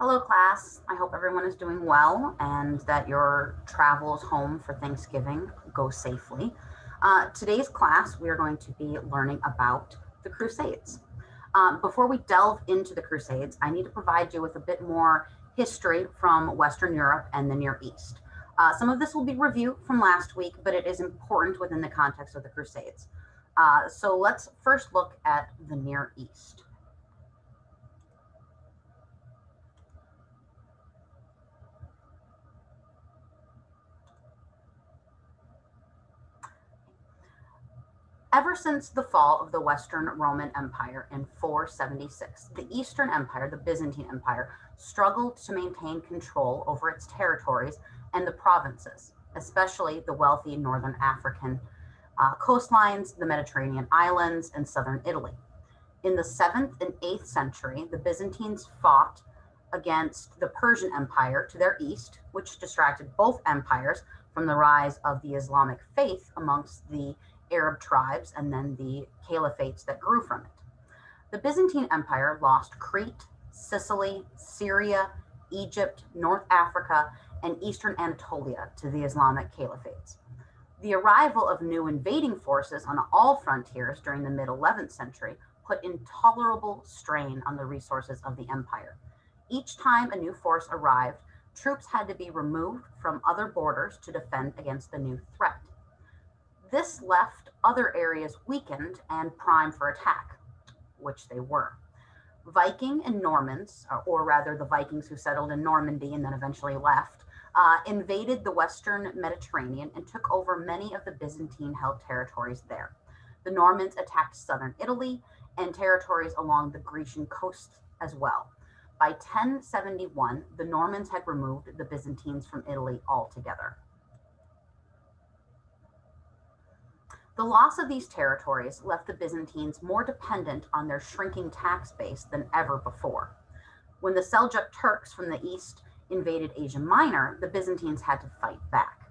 Hello, class. I hope everyone is doing well and that your travels home for Thanksgiving go safely. Today's class, we are going to be learning about the Crusades. Before we delve into the Crusades, I need to provide you with a bit more history from Western Europe and the Near East. Some of this will be review from last week, but it is important within the context of the Crusades. So let's first look at the Near East. Ever since the fall of the Western Roman Empire in 476, the Eastern Empire, the Byzantine Empire, struggled to maintain control over its territories and the provinces, especially the wealthy northern African coastlines, the Mediterranean islands, and southern Italy. In the 7th and 8th century, the Byzantines fought against the Persian Empire to their east, which distracted both empires from the rise of the Islamic faith amongst the Arab tribes and then the caliphates that grew from it. The Byzantine Empire lost Crete, Sicily, Syria, Egypt, North Africa, and eastern Anatolia to the Islamic caliphates. The arrival of new invading forces on all frontiers during the mid 11th century put intolerable strain on the resources of the empire. Each time a new force arrived, troops had to be removed from other borders to defend against the new threat. This left other areas weakened and primed for attack, which they were. Viking and Normans, or rather the Vikings who settled in Normandy and then eventually left, invaded the Western Mediterranean and took over many of the Byzantine-held territories there. The Normans attacked southern Italy and territories along the Grecian coast as well. By 1071, the Normans had removed the Byzantines from Italy altogether. The loss of these territories left the Byzantines more dependent on their shrinking tax base than ever before. When the Seljuk Turks from the east invaded Asia Minor, the Byzantines had to fight back.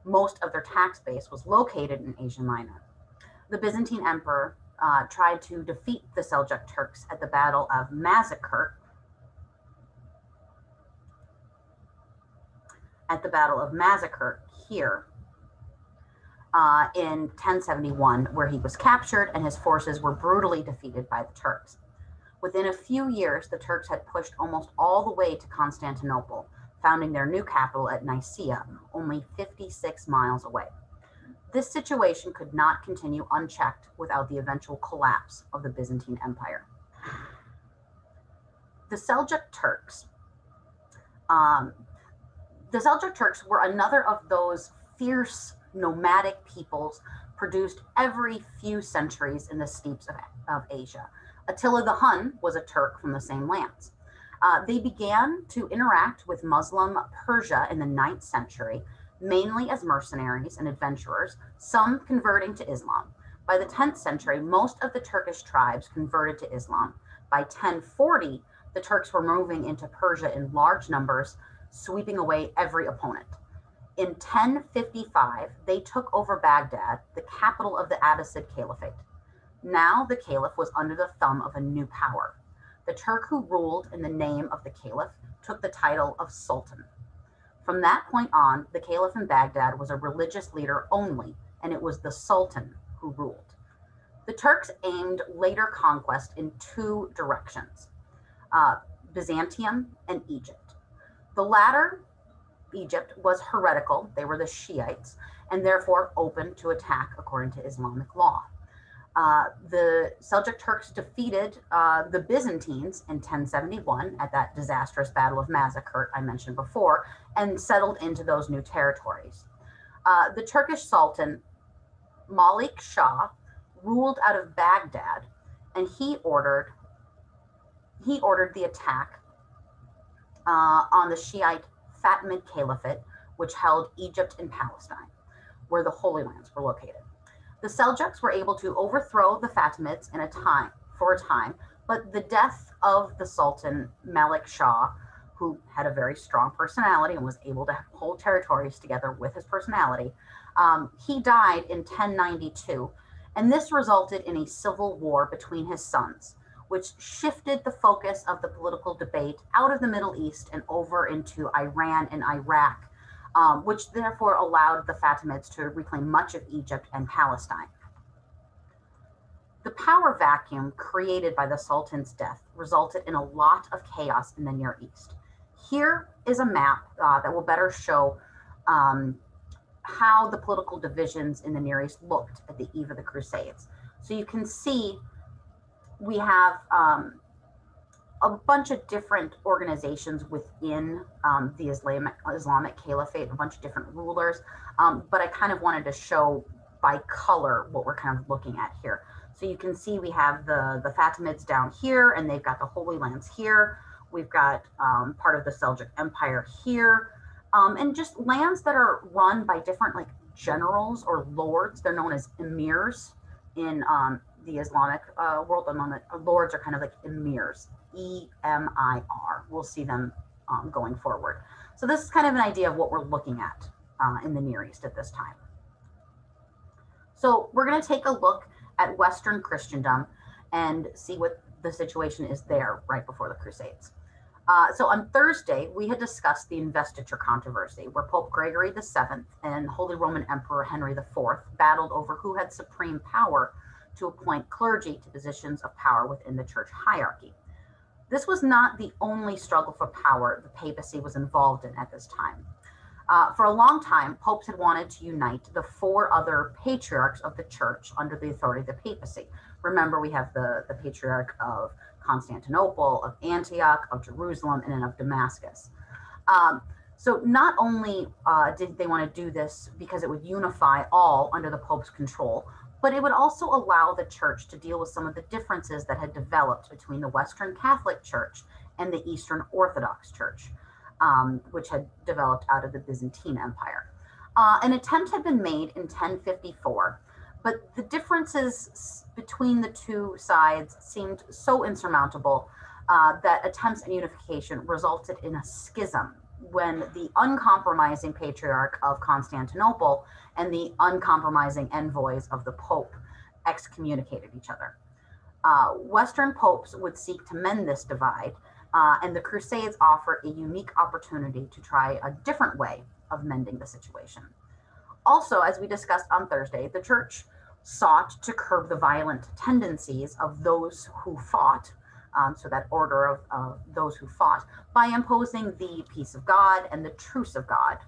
Most of their tax base was located in Asia Minor. The Byzantine emperor tried to defeat the Seljuk Turks at the Battle of Mazikert. Here in 1071, where he was captured and his forces were brutally defeated by the Turks. Within a few years, the Turks had pushed almost all the way to Constantinople, founding their new capital at Nicaea, only 56 miles away. This situation could not continue unchecked without the eventual collapse of the Byzantine Empire. The Seljuk Turks were another of those fierce nomadic peoples produced every few centuries in the steppes of Asia. Attila the Hun was a Turk from the same lands. They began to interact with Muslim Persia in the 9th century, mainly as mercenaries and adventurers, some converting to Islam. By the 10th century, most of the Turkish tribes converted to Islam. By 1040, the Turks were moving into Persia in large numbers, sweeping away every opponent. In 1055, they took over Baghdad, the capital of the Abbasid Caliphate. Now the caliph was under the thumb of a new power. The Turk who ruled in the name of the caliph took the title of sultan. From that point on, the caliph in Baghdad was a religious leader only, and it was the sultan who ruled. The Turks aimed later conquest in two directions, Byzantium and Egypt. The latter, Egypt, was heretical. They were the Shiites and therefore open to attack according to Islamic law. The Seljuk Turks defeated the Byzantines in 1071 at that disastrous Battle of Mazikert I mentioned before and settled into those new territories. The Turkish Sultan Malik Shah ruled out of Baghdad, and he ordered the attack on the Shiite Fatimid Caliphate, which held Egypt and Palestine, where the Holy Lands were located. The Seljuks were able to overthrow the Fatimids for a time, but the death of the Sultan Malik Shah, who had a very strong personality and was able to hold territories together with his personality, he died in 1092, and this resulted in a civil war between his sons, which shifted the focus of the political debate out of the Middle East and over into Iran and Iraq, which therefore allowed the Fatimids to reclaim much of Egypt and Palestine. The power vacuum created by the Sultan's death resulted in a lot of chaos in the Near East. Here is a map that will better show how the political divisions in the Near East looked at the eve of the Crusades. So you can see we have a bunch of different organizations within the Islamic Caliphate, a bunch of different rulers, but I kind of wanted to show by color what we're kind of looking at here. So you can see we have the Fatimids down here, and they've got the Holy Lands here. We've got part of the Seljuk Empire here, and just lands that are run by different like generals or lords. They're known as emirs in the Islamic world. Lords are kind of like emirs, E-M-I-R. We'll see them going forward. So this is kind of an idea of what we're looking at in the Near East at this time. So we're going to take a look at Western Christendom and see what the situation is there right before the Crusades. So on Thursday, we had discussed the investiture controversy, where Pope Gregory VII and Holy Roman Emperor Henry IV battled over who had supreme power to appoint clergy to positions of power within the church hierarchy. This was not the only struggle for power the papacy was involved in at this time. For a long time, popes had wanted to unite the 4 other patriarchs of the church under the authority of the papacy. Remember, we have the patriarch of Constantinople, of Antioch, of Jerusalem, and then of Damascus. So not only did they want to do this because it would unify all under the Pope's control, but it would also allow the church to deal with some of the differences that had developed between the Western Catholic Church and the Eastern Orthodox Church, which had developed out of the Byzantine Empire. An attempt had been made in 1054, but the differences between the two sides seemed so insurmountable that attempts at unification resulted in a schism when the uncompromising patriarch of Constantinople and the uncompromising envoys of the Pope excommunicated each other. Western popes would seek to mend this divide, and the Crusades offered a unique opportunity to try a different way of mending the situation. Also, as we discussed on Thursday, the church sought to curb the violent tendencies of those who fought, so that order of those who fought, by imposing the peace of God and the truce of God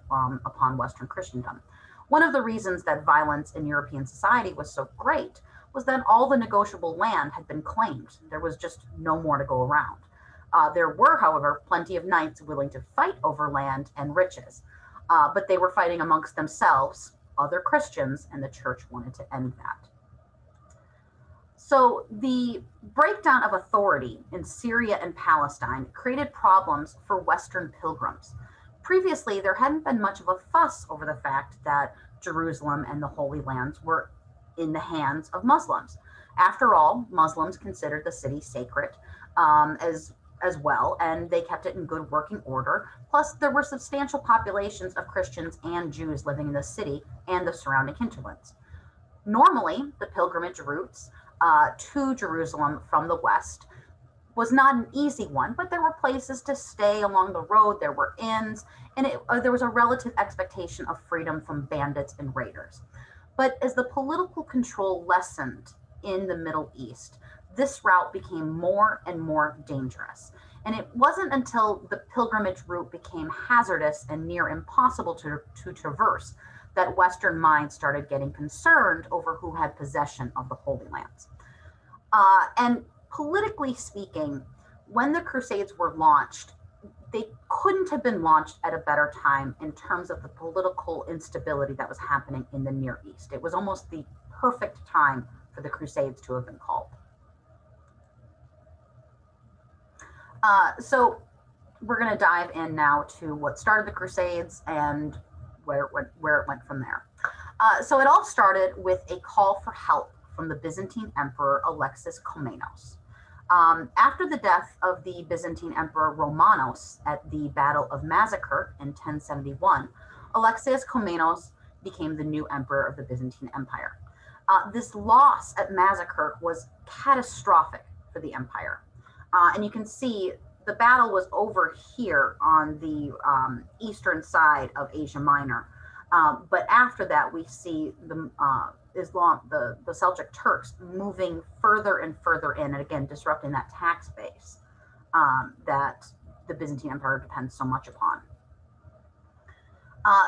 upon Western Christendom. One of the reasons that violence in European society was so great was that all the negotiable land had been claimed. There was just no more to go around. There were, however, plenty of knights willing to fight over land and riches, but they were fighting amongst themselves, other Christians, and the church wanted to end that. So the breakdown of authority in Syria and Palestine created problems for Western pilgrims. Previously, there hadn't been much of a fuss over the fact that Jerusalem and the Holy Lands were in the hands of Muslims. After all, Muslims considered the city sacred as well, and they kept it in good working order. Plus, there were substantial populations of Christians and Jews living in the city and the surrounding hinterlands. Normally, the pilgrimage routes to Jerusalem from the west was not an easy one, but there were places to stay along the road, there were inns, and there was a relative expectation of freedom from bandits and raiders. But as the political control lessened in the Middle East, this route became more and more dangerous. And it wasn't until the pilgrimage route became hazardous and near impossible to traverse that Western minds started getting concerned over who had possession of the Holy Lands. And politically speaking, when the Crusades were launched, they couldn't have been launched at a better time in terms of the political instability that was happening in the Near East. It was almost the perfect time for the Crusades to have been called. So we're going to dive in now to what started the Crusades and where it went from there. So it all started with a call for help from the Byzantine Emperor Alexis Komnenos. After the death of the Byzantine Emperor Romanos at the Battle of Massacre in 1071, Alexius Komnenos became the new emperor of the Byzantine Empire. This loss at Massacre was catastrophic. for the empire. And you can see the battle was over here on the eastern side of Asia Minor. But after that, we see the Seljuk Turks moving further and further in, and again, disrupting that tax base that the Byzantine Empire depends so much upon.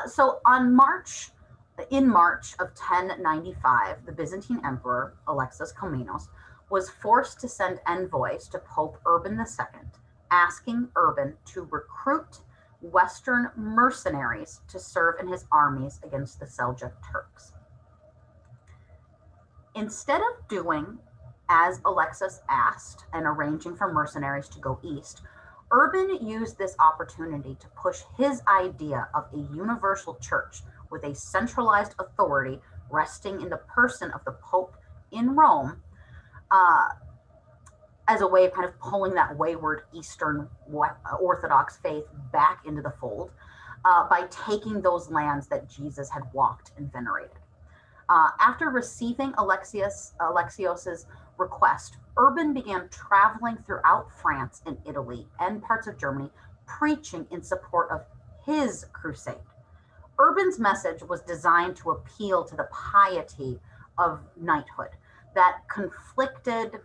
So in March of 1095, the Byzantine Emperor, Alexis Komnenos, was forced to send envoys to Pope Urban II, asking Urban to recruit Western mercenaries to serve in his armies against the Seljuk Turks. Instead of doing as Alexis asked and arranging for mercenaries to go east, Urban used this opportunity to push his idea of a universal church with a centralized authority resting in the person of the Pope in Rome, as a way of kind of pulling that wayward Eastern Orthodox faith back into the fold by taking those lands that Jesus had walked and venerated. After receiving Alexios's request, Urban began traveling throughout France and Italy and parts of Germany, preaching in support of his crusade. Urban's message was designed to appeal to the piety of knighthood, that conflicted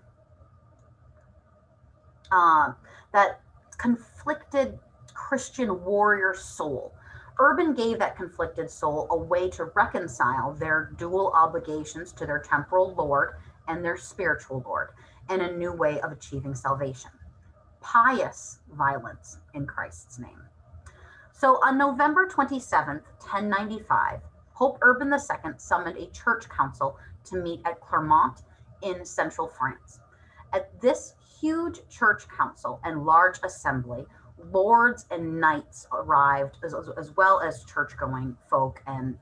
Christian warrior soul. Urban gave that conflicted soul a way to reconcile their dual obligations to their temporal lord and their spiritual lord, and a new way of achieving salvation. Pious violence in Christ's name. So on November 27th, 1095, Pope Urban II summoned a church council to meet at Clermont in central France. At this huge church council and large assembly, lords and knights arrived, as well as church-going folk and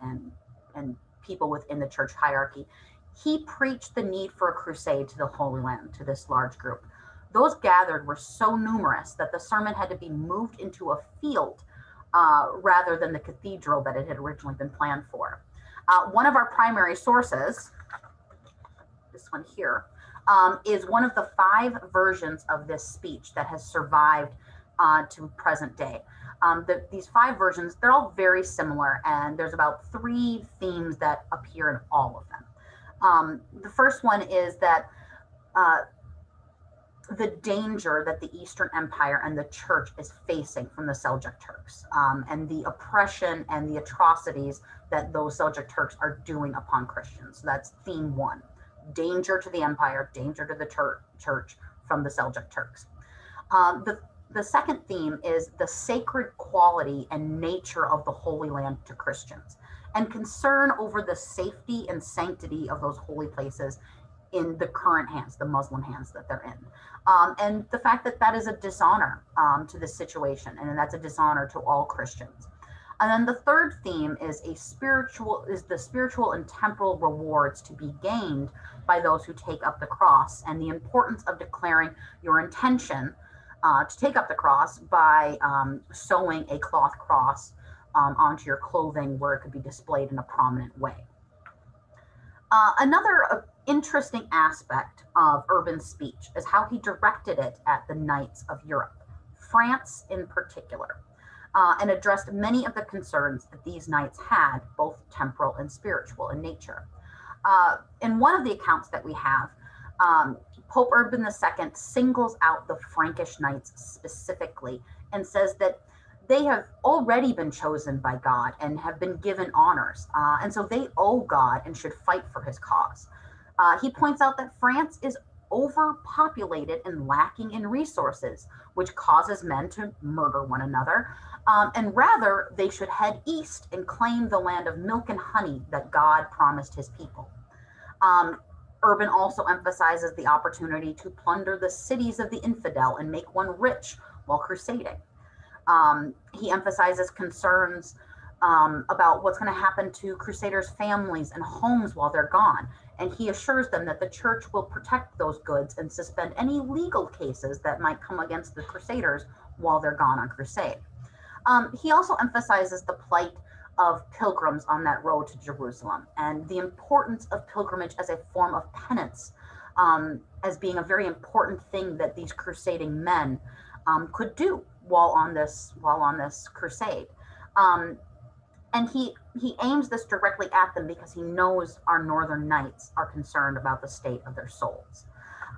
people within the church hierarchy. He preached the need for a crusade to the Holy Land to this large group. Those gathered were so numerous that the sermon had to be moved into a field rather than the cathedral that it had originally been planned for. One of our primary sources, this one here, is one of the 5 versions of this speech that has survived to present day. These 5 versions, they're all very similar, and there's about 3 themes that appear in all of them. The first one is that the danger that the Eastern Empire and the church is facing from the Seljuk Turks, and the oppression and the atrocities that those Seljuk Turks are doing upon Christians. So that's theme 1. Danger to the empire, danger to the church from the Seljuk Turks. The second theme is the sacred quality and nature of the Holy Land to Christians, and concern over the safety and sanctity of those holy places in the current hands, the Muslim hands that they're in. And the fact that that is a dishonor to the situation, and that's a dishonor to all Christians. And then the third theme is the spiritual and temporal rewards to be gained by those who take up the cross, and the importance of declaring your intention to take up the cross by sewing a cloth cross onto your clothing where it could be displayed in a prominent way. Another interesting aspect of Urban's speech is how he directed it at the knights of Europe, France in particular, and addressed many of the concerns that these knights had, both temporal and spiritual in nature. In one of the accounts that we have, Pope Urban II singles out the Frankish knights specifically and says that they have already been chosen by God and have been given honors, and so they owe God and should fight for his cause. He points out that France is overpopulated and lacking in resources, which causes men to murder one another, and rather they should head east and claim the land of milk and honey that God promised his people. Urban also emphasizes the opportunity to plunder the cities of the infidel and make one rich while crusading. He emphasizes concerns about what's going to happen to crusaders' families and homes while they're gone, and he assures them that the church will protect those goods and suspend any legal cases that might come against the crusaders while they're gone on crusade. He also emphasizes the plight of pilgrims on that road to Jerusalem and the importance of pilgrimage as a form of penance as being a very important thing that these crusading men could do while on this crusade. Um, and he aims this directly at them because he knows our northern knights are concerned about the state of their souls.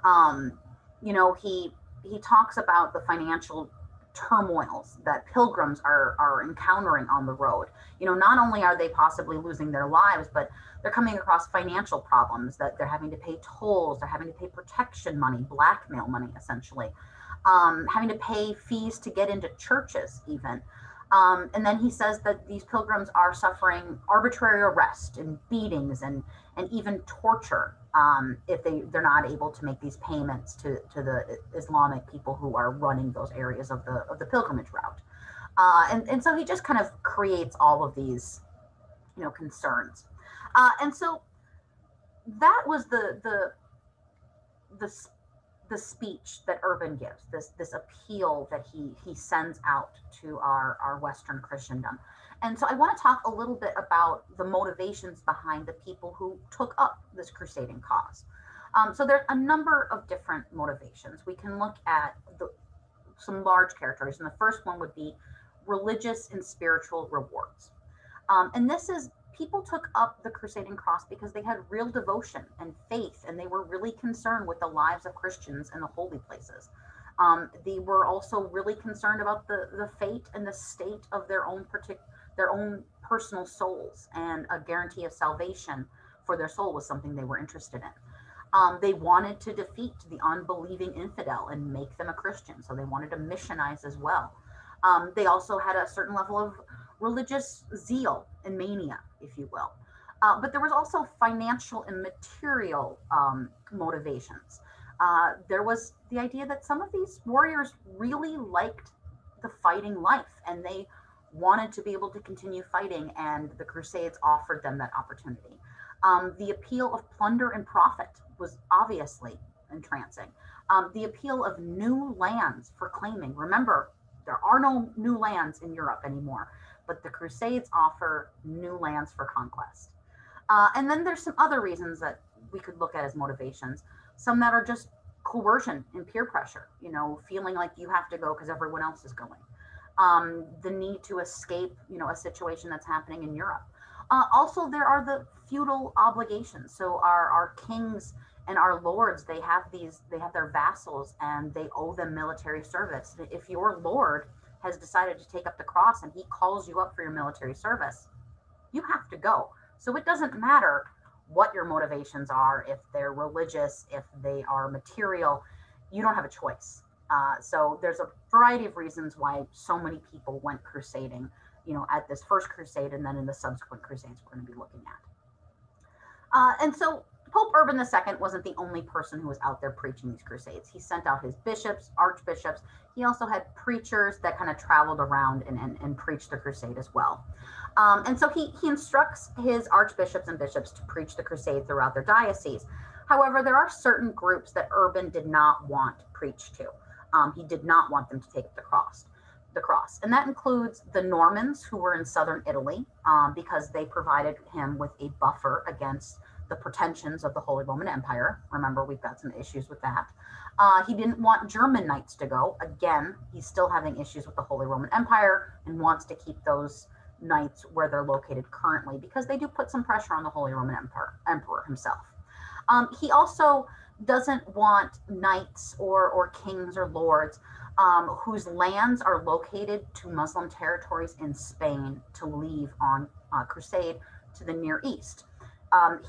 Um, he talks about the financial turmoils that pilgrims are encountering on the road. Not only are they possibly losing their lives, but they're coming across financial problems, that they're having to pay tolls, they're having to pay protection money, blackmail money, essentially, having to pay fees to get into churches, even. And then he says that these pilgrims are suffering arbitrary arrest and beatings and even torture if they're not able to make these payments to the Islamic people who are running those areas of the pilgrimage route. And so he just kind of creates all of these, concerns. And so that was the the speech that Urban gives, this appeal that he sends out to our Western Christendom. And so I want to talk a little bit about the motivations behind the people who took up this crusading cause. So there's a number of different motivations. We can look at some large categories, and the first one would be religious and spiritual rewards. And this is, people took up the crusading cross because they had real devotion and faith, and they were really concerned with the lives of Christians in the holy places. They were also really concerned about the fate and the state of their own personal souls, and a guarantee of salvation for their soul was something they were interested in. They wanted to defeat the unbelieving infidel and make them a Christian, so they wanted to missionize as well. They also had a certain level of religious zeal and mania, if you will. But there was also financial and material motivations. There was the idea that some of these warriors really liked the fighting life, and they wanted to be able to continue fighting, and the Crusades offered them that opportunity. The appeal of plunder and profit was obviously entrancing. The appeal of new lands for claiming. Remember, there are no new lands in Europe anymore, but the Crusades offer new lands for conquest. And then there's some other reasons that we could look at as motivations. Some that are just coercion and peer pressure, feeling like you have to go because everyone else is going. The need to escape, a situation that's happening in Europe. Also, there are the feudal obligations. So our kings and our lords, they have their vassals, and they owe them military service. If your lord has decided to take up the cross and he calls you up for your military service, you have to go. So it doesn't matter what your motivations are, if they're religious, if they are material, you don't have a choice. So there's a variety of reasons why so many people went crusading, at this first crusade and then in the subsequent crusades we're going to be looking at. And so Pope Urban II wasn't the only person who was out there preaching these crusades. He sent out his bishops, archbishops. He also had preachers that kind of traveled around and preached the crusade as well. And so he instructs his archbishops and bishops to preach the crusade throughout their diocese. However, there are certain groups that Urban did not want preached to. He did not want them to take up the cross. And that includes the Normans, who were in southern Italy, because they provided him with a buffer against the pretensions of the Holy Roman Empire. Remember, we've got some issues with that. He didn't want German knights to go. Again, he's still having issues with the Holy Roman Empire and wants to keep those knights where they're located currently, because they do put some pressure on the Holy Roman Emperor himself. He also doesn't want knights or kings or lords whose lands are located to Muslim territories in Spain to leave on crusade to the Near East.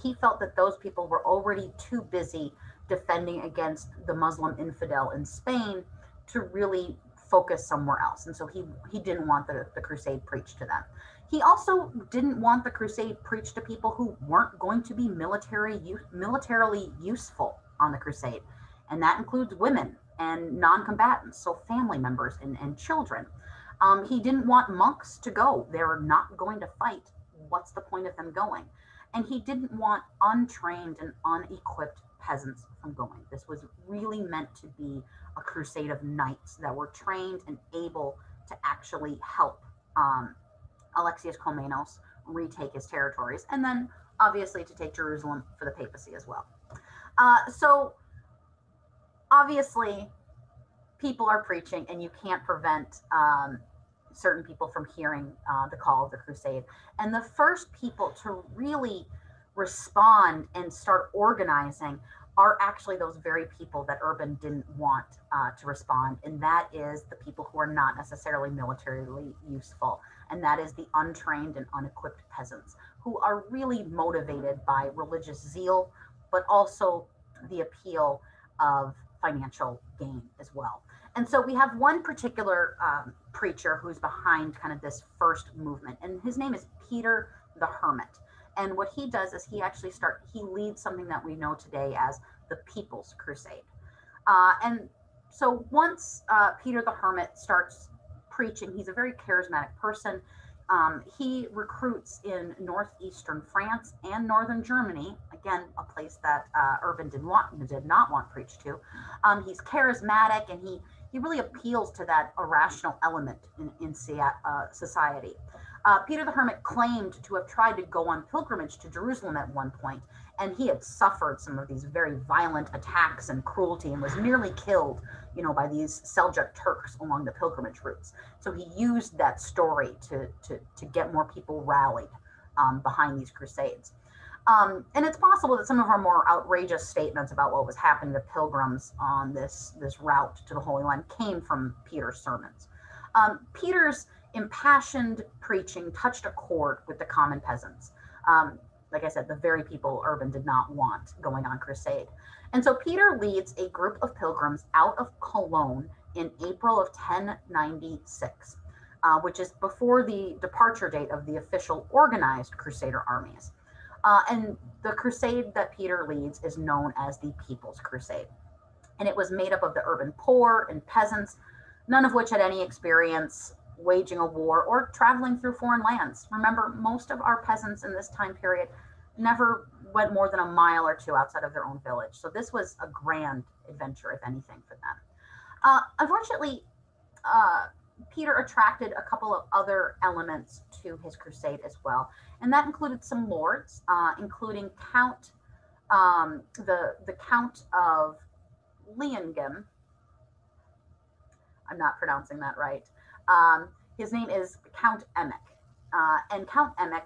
He felt that those people were already too busy defending against the Muslim infidel in Spain to really focus somewhere else. And so he didn't want the crusade preached to them. He also didn't want the crusade preached to people who weren't going to be militarily useful on the crusade. And that includes women and non-combatants, so family members and children. He didn't want monks to go. They're not going to fight. What's the point of them going? And he didn't want untrained and unequipped peasants from going. This was really meant to be a crusade of knights that were trained and able to actually help Alexius Komnenos retake his territories, and then obviously to take Jerusalem for the papacy as well. So obviously, people are preaching, and you can't prevent certain people from hearing the call of the crusade. And the first people to really respond and start organizing are actually those very people that Urban didn't want to respond. And that is the people who are not necessarily militarily useful. And that is the untrained and unequipped peasants who are really motivated by religious zeal, but also the appeal of financial gain as well. And so we have one particular preacher who's behind kind of this first movement, and his name is Peter the Hermit. And what he does is he leads something that we know today as the People's Crusade. And so once Peter the Hermit starts preaching, he's a very charismatic person. He recruits in northeastern France and northern Germany, again, a place that Urban did not want preached to. He's charismatic, and he really appeals to that irrational element in society. Peter the Hermit claimed to have tried to go on pilgrimage to Jerusalem at one point, and he had suffered some of these very violent attacks and cruelty and was nearly killed, by these Seljuk Turks along the pilgrimage routes. So he used that story to get more people rallied behind these crusades. And it's possible that some of our more outrageous statements about what was happening to pilgrims on this route to the Holy Land came from Peter's sermons. Peter's impassioned preaching touched a chord with the common peasants. Like I said, the very people Urban did not want going on crusade. And so Peter leads a group of pilgrims out of Cologne in April of 1096, which is before the departure date of the official organized Crusader armies. And the crusade that Peter leads is known as the People's Crusade. And it was made up of the urban poor and peasants, none of which had any experience waging a war or traveling through foreign lands. Remember, most of our peasants in this time period never went more than a mile or two outside of their own village. So this was a grand adventure, if anything, for them. Unfortunately, Peter attracted a couple of other elements to his crusade as well, and that included some lords, including the Count of Leonghem. I'm not pronouncing that right. His name is Count Emmek, and Count Emmek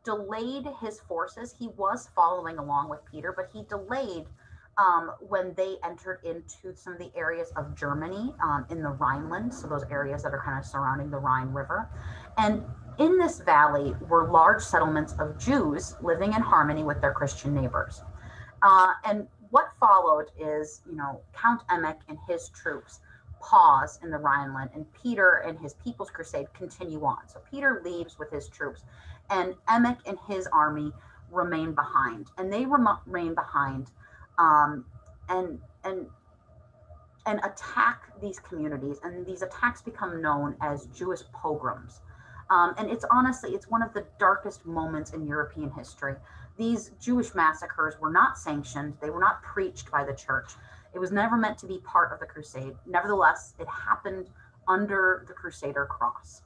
delayed his forces. He was following along with Peter, but he delayed when they entered into some of the areas of Germany in the Rhineland, so those areas that are kind of surrounding the Rhine River. And in this valley were large settlements of Jews living in harmony with their Christian neighbors. And what followed is, Count Emmek and his troops pause in the Rhineland, and Peter and his People's Crusade continue on. So Peter leaves with his troops, and Emmek and his army remain behind. And they remain behind and attack these communities, and these attacks become known as Jewish pogroms. And it's one of the darkest moments in European history. These Jewish massacres were not sanctioned, they were not preached by the church. It was never meant to be part of the crusade. Nevertheless, it happened under the Crusader cross.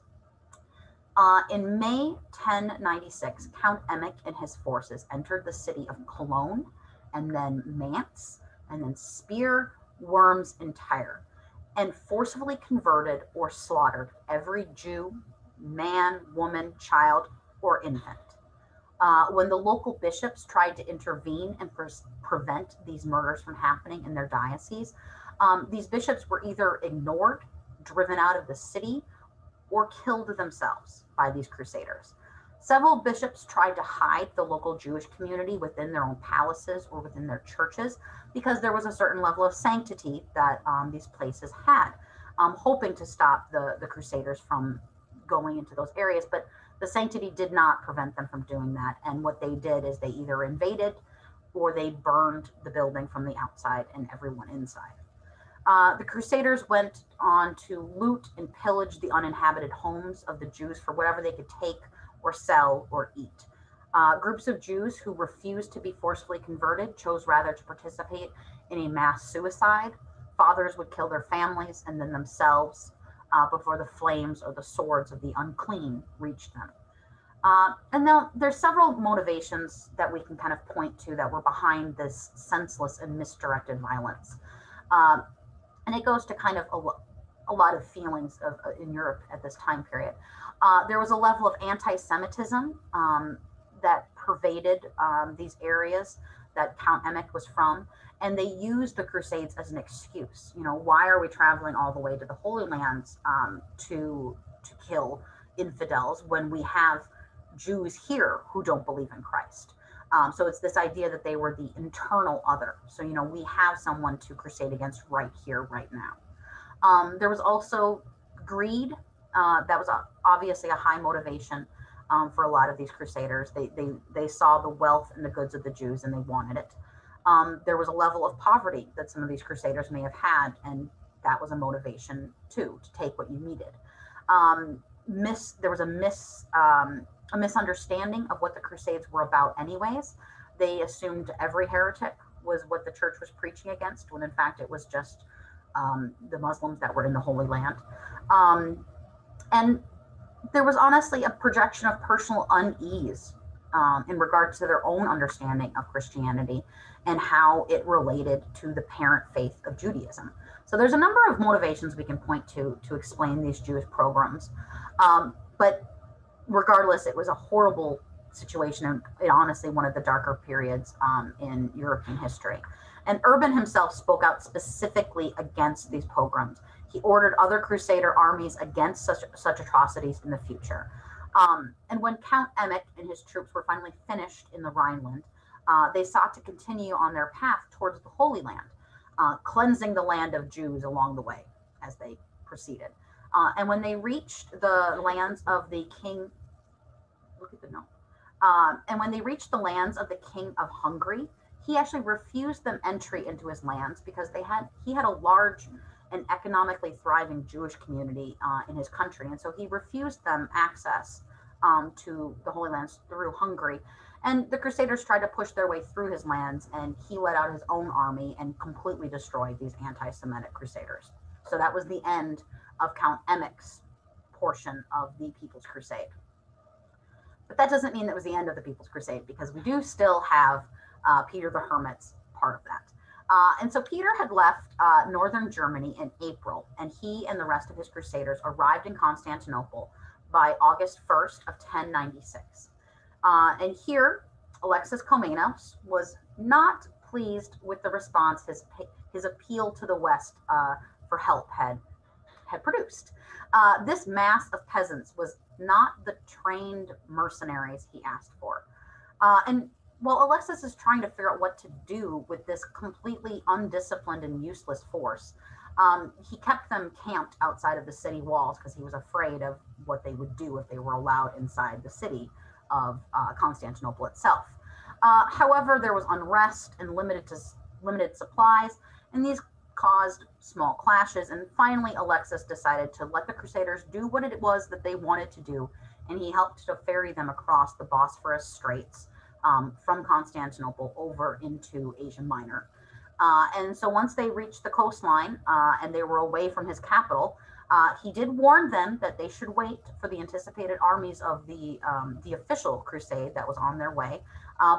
In May 1096, Count Emmek and his forces entered the city of Cologne, and then Mainz, and then Speyer, Worms, and Tyre, and forcibly converted or slaughtered every Jew, man, woman, child, or infant. When the local bishops tried to intervene and prevent these murders from happening in their diocese, these bishops were either ignored, driven out of the city, or killed themselves by these crusaders. Several bishops tried to hide the local Jewish community within their own palaces or within their churches because there was a certain level of sanctity that these places had, hoping to stop the crusaders from going into those areas. But the sanctity did not prevent them from doing that. And what they did is they either invaded or they burned the building from the outside and everyone inside. The Crusaders went on to loot and pillage the uninhabited homes of the Jews for whatever they could take or sell or eat. Groups of Jews who refused to be forcefully converted chose rather to participate in a mass suicide. Fathers would kill their families and then themselves before the flames or the swords of the unclean reached them. And now there's several motivations that we can kind of point to that were behind this senseless and misdirected violence. Um, and it goes to kind of a lot of feelings of in Europe at this time period. There was a level of anti-Semitism that pervaded these areas that Count Emmett was from, and they used the Crusades as an excuse. You know, why are we traveling all the way to the Holy Lands to kill infidels when we have Jews here who don't believe in Christ? So it's this idea that they were the internal other. So, you know, we have someone to crusade against right here, right now. There was also greed. That was obviously a high motivation for a lot of these crusaders. They saw the wealth and the goods of the Jews and they wanted it. There was a level of poverty that some of these crusaders may have had, and that was a motivation too, to take what you needed. There was a misunderstanding of what the Crusades were about anyways. They assumed every heretic was what the church was preaching against, when in fact it was just the Muslims that were in the Holy Land. And there was honestly a projection of personal unease in regards to their own understanding of Christianity and how it related to the parent faith of Judaism. So there's a number of motivations we can point to explain these Jewish pogroms. But regardless, it was a horrible situation and honestly one of the darker periods in European history. And Urban himself spoke out specifically against these pogroms. He ordered other Crusader armies against such atrocities in the future. And when Count Emmett and his troops were finally finished in the Rhineland, they sought to continue on their path towards the Holy Land, cleansing the land of Jews along the way as they proceeded. And when they reached the lands of the king, look at the note. And when they reached the lands of the king of Hungary, he actually refused them entry into his lands because he had a large and economically thriving Jewish community in his country, and so he refused them access to the Holy Lands through Hungary. And the Crusaders tried to push their way through his lands, and he led out his own army and completely destroyed these anti-Semitic Crusaders. So that was the end of Count Emmett's portion of the People's Crusade. But that doesn't mean that was the end of the People's Crusade, because we do still have Peter the Hermit's part of that. And so Peter had left northern Germany in April, and he and the rest of his crusaders arrived in Constantinople by August 1st of 1096. And here, Alexis Komnenos was not pleased with the response his appeal to the West for help had produced. This mass of peasants was not the trained mercenaries he asked for. And while Alexis is trying to figure out what to do with this completely undisciplined and useless force, he kept them camped outside of the city walls because he was afraid of what they would do if they were allowed inside the city of Constantinople itself. However, there was unrest and limited supplies, and these caused small clashes. And finally, Alexis decided to let the Crusaders do what it was that they wanted to do, and he helped to ferry them across the Bosphorus Straits from Constantinople over into Asia Minor. And so once they reached the coastline and they were away from his capital, he did warn them that they should wait for the anticipated armies of the official crusade that was on their way.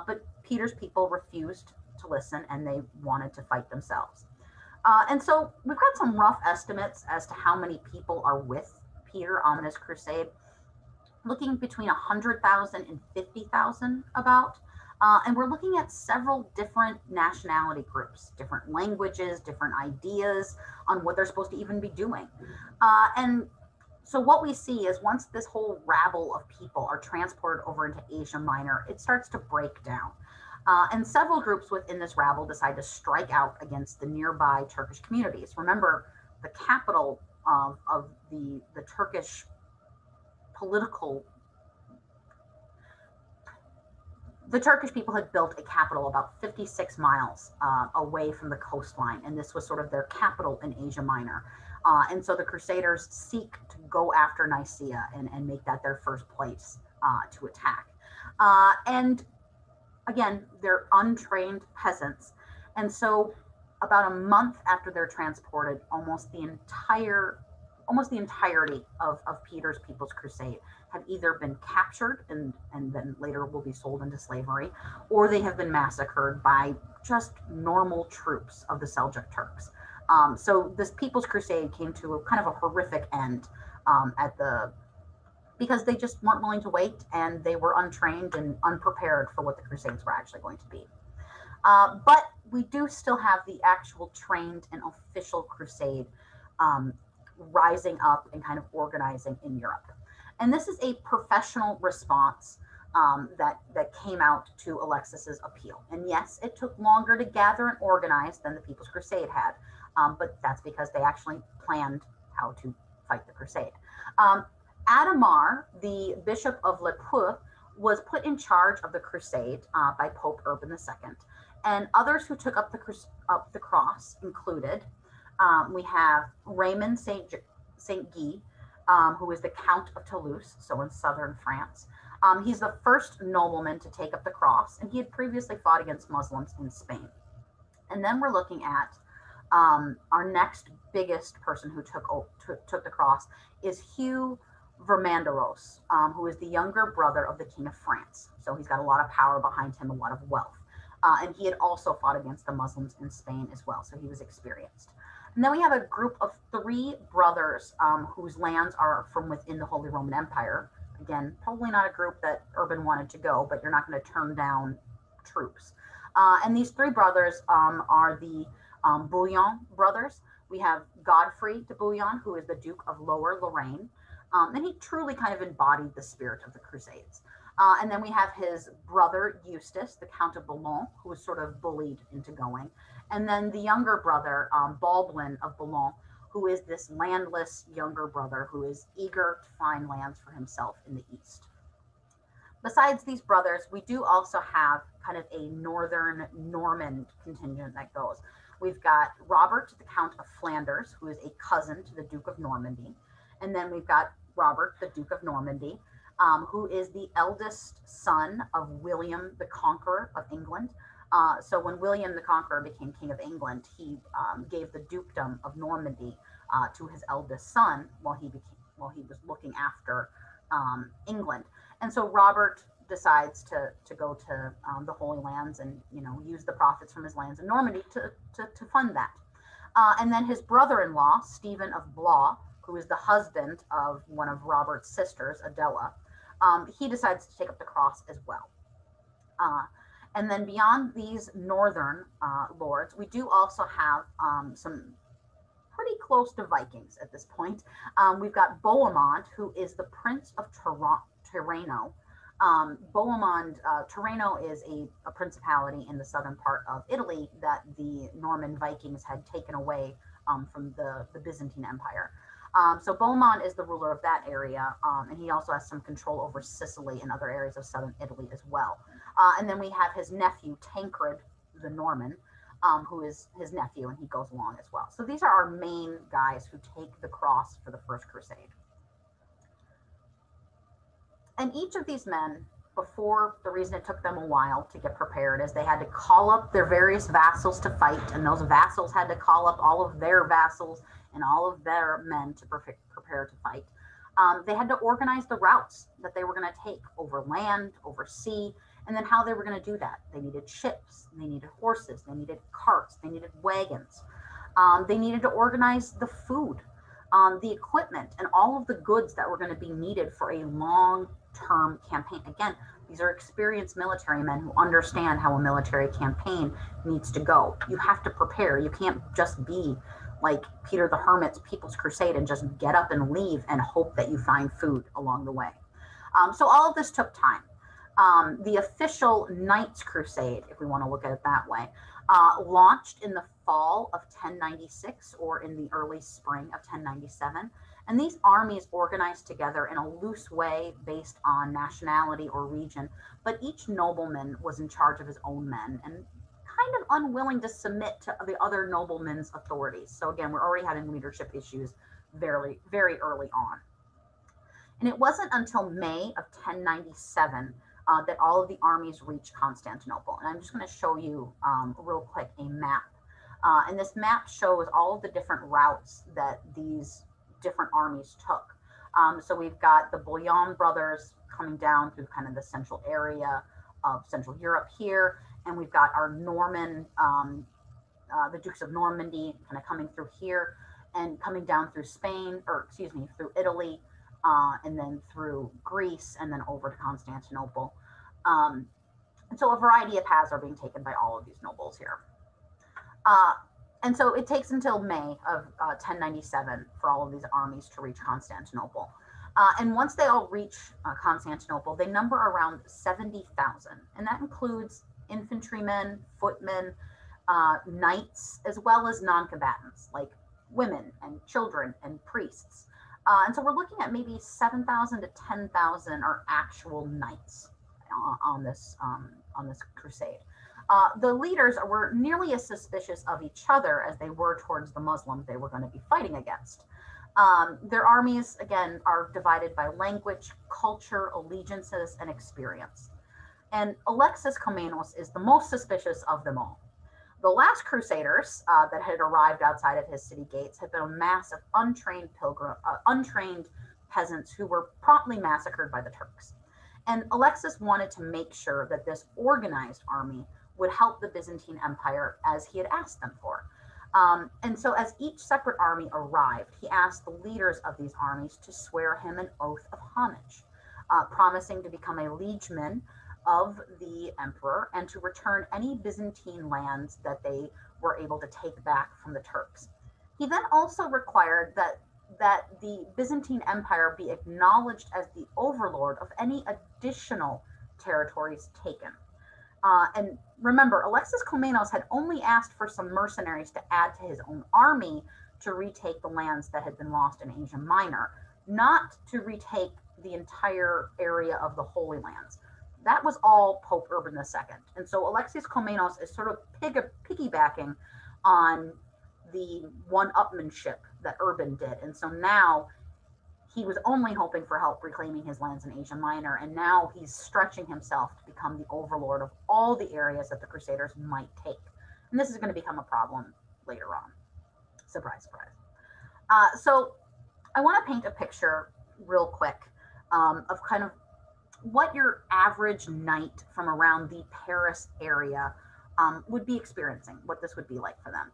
But Peter's people refused to listen, and they wanted to fight themselves. And so we've got some rough estimates as to how many people are with Peter on this crusade, looking between 100,000 and 50,000 about. And we're looking at several different nationality groups, different languages, different ideas on what they're supposed to even be doing. And so what we see is once this whole rabble of people are transported over into Asia Minor, it starts to break down. And several groups within this rabble decide to strike out against the nearby Turkish communities. Remember, the capital of the Turkish political, the Turkish people had built a capital about 56 miles away from the coastline, and this was sort of their capital in Asia Minor. And so the Crusaders seek to go after Nicaea and make that their first place to attack. And again, they're untrained peasants. And so about a month after they're transported, almost the entirety of Peter's People's Crusade have either been captured and then later will be sold into slavery, or they have been massacred by just normal troops of the Seljuk Turks. So this People's Crusade came to a kind of a horrific end because they just weren't willing to wait, and they were untrained and unprepared for what the Crusades were actually going to be. But we do still have the actual trained and official crusade um, rising up and kind of organizing in Europe. And this is a professional response that came out to Alexis's appeal. And yes, it took longer to gather and organize than the People's Crusade had, but that's because they actually planned how to fight the crusade. Um, Adhemar, the Bishop of Le Puy, was put in charge of the crusade by Pope Urban II. And others who took up the cross included we have Raymond Saint Guy, who is the Count of Toulouse, so in southern France. He's the first nobleman to take up the cross, and he had previously fought against Muslims in Spain. And then we're looking at our next biggest person who took the cross is Hugh Vermandois, who is the younger brother of the King of France. So he's got a lot of power behind him, a lot of wealth. And he had also fought against the Muslims in Spain as well, so he was experienced. And then we have a group of 3 brothers whose lands are from within the Holy Roman Empire. Again, probably not a group that Urban wanted to go, but you're not going to turn down troops. And these 3 brothers are the Bouillon brothers. We have Godfrey de Bouillon, who is the Duke of Lower Lorraine. And he truly kind of embodied the spirit of the Crusades. And then we have his brother, Eustace, the Count of Boulogne, who was sort of bullied into going. And then the younger brother, Baldwin of Boulogne, who is this landless younger brother who is eager to find lands for himself in the east. Besides these brothers, we do also have kind of a northern Norman contingent that goes. We've got Robert, the Count of Flanders, who is a cousin to the Duke of Normandy. And then we've got Robert, the Duke of Normandy, who is the eldest son of William the Conqueror of England. So when William the Conqueror became King of England, he gave the dukedom of Normandy to his eldest son while he was looking after England. And so Robert decides to go to the Holy Lands and use the profits from his lands in Normandy to fund that. And then his brother-in-law, Stephen of Blois, who is the husband of one of Robert's sisters, Adela, he decides to take up the cross as well. And then beyond these northern lords, we do also have some pretty close to Vikings at this point. We've got Bohemond, who is the Prince of Tirreno. Bohemond, Tirreno is a principality in the southern part of Italy that the Norman Vikings had taken away from the Byzantine Empire. So Bohemond is the ruler of that area, and he also has some control over Sicily and other areas of southern Italy as well. And then we have his nephew, Tancred the Norman, who is his nephew, and he goes along as well. So these are our main guys who take the cross for the First Crusade. And each of these men, before, the reason it took them a while to get prepared is they had to call up their various vassals to fight, and those vassals had to call up all of their vassals and all of their men to prepare to fight. They had to organize the routes that they were going to take over land, over sea, and then how they were going to do that. They needed ships, they needed horses, they needed carts, they needed wagons. They needed to organize the food, the equipment, and all of the goods that were going to be needed for a long-term campaign. Again, these are experienced military men who understand how a military campaign needs to go. You have to prepare. You can't just be like Peter the Hermit's People's Crusade and just get up and leave and hope that you find food along the way. So all of this took time. The official Knights Crusade, if we want to look at it that way, launched in the fall of 1096 or in the early spring of 1097. And these armies organized together in a loose way based on nationality or region, but each nobleman was in charge of his own men and kind of unwilling to submit to the other noblemen's authorities. So again, we're already having leadership issues very, very early on. And it wasn't until May of 1097 that all of the armies reached Constantinople. And I'm just going to show you real quick a map. And this map shows all of the different routes that these different armies took. So we've got the Bouillon brothers coming down through kind of the central area of Central Europe here. And we've got our Norman the Dukes of Normandy, kind of coming through here and coming down through Spain, or excuse me, through Italy, and then through Greece, and then over to Constantinople. Um, and so a variety of paths are being taken by all of these nobles here. And so it takes until May of 1097 for all of these armies to reach Constantinople. And once they all reach Constantinople, they number around 70,000. And that includes infantrymen, footmen, knights, as well as non-combatants like women and children and priests. And so we're looking at maybe 7,000 to 10,000 are actual knights on this crusade. The leaders were nearly as suspicious of each other as they were towards the Muslims they were going to be fighting against. Their armies, again, are divided by language, culture, allegiances, and experience. And Alexis Komnenos is the most suspicious of them all. The last crusaders that had arrived outside of his city gates had been a mass of untrained peasants who were promptly massacred by the Turks. And Alexis wanted to make sure that this organized army would help the Byzantine Empire as he had asked them for. And so as each separate army arrived, he asked the leaders of these armies to swear him an oath of homage, promising to become a liegeman of the emperor and to return any Byzantine lands that they were able to take back from the Turks. He then also required that the Byzantine Empire be acknowledged as the overlord of any additional territories taken. And remember, Alexis Komnenos had only asked for some mercenaries to add to his own army to retake the lands that had been lost in Asia Minor, not to retake the entire area of the Holy Lands. That was all Pope Urban II. And so Alexis Komnenos is sort of piggybacking on the one-upmanship that Urban did. And so now he was only hoping for help reclaiming his lands in Asia Minor, and now he's stretching himself to become the overlord of all the areas that the Crusaders might take. And this is going to become a problem later on. Surprise, surprise. So I want to paint a picture real quick of kind of what your average knight from around the Paris area would be experiencing, what this would be like for them.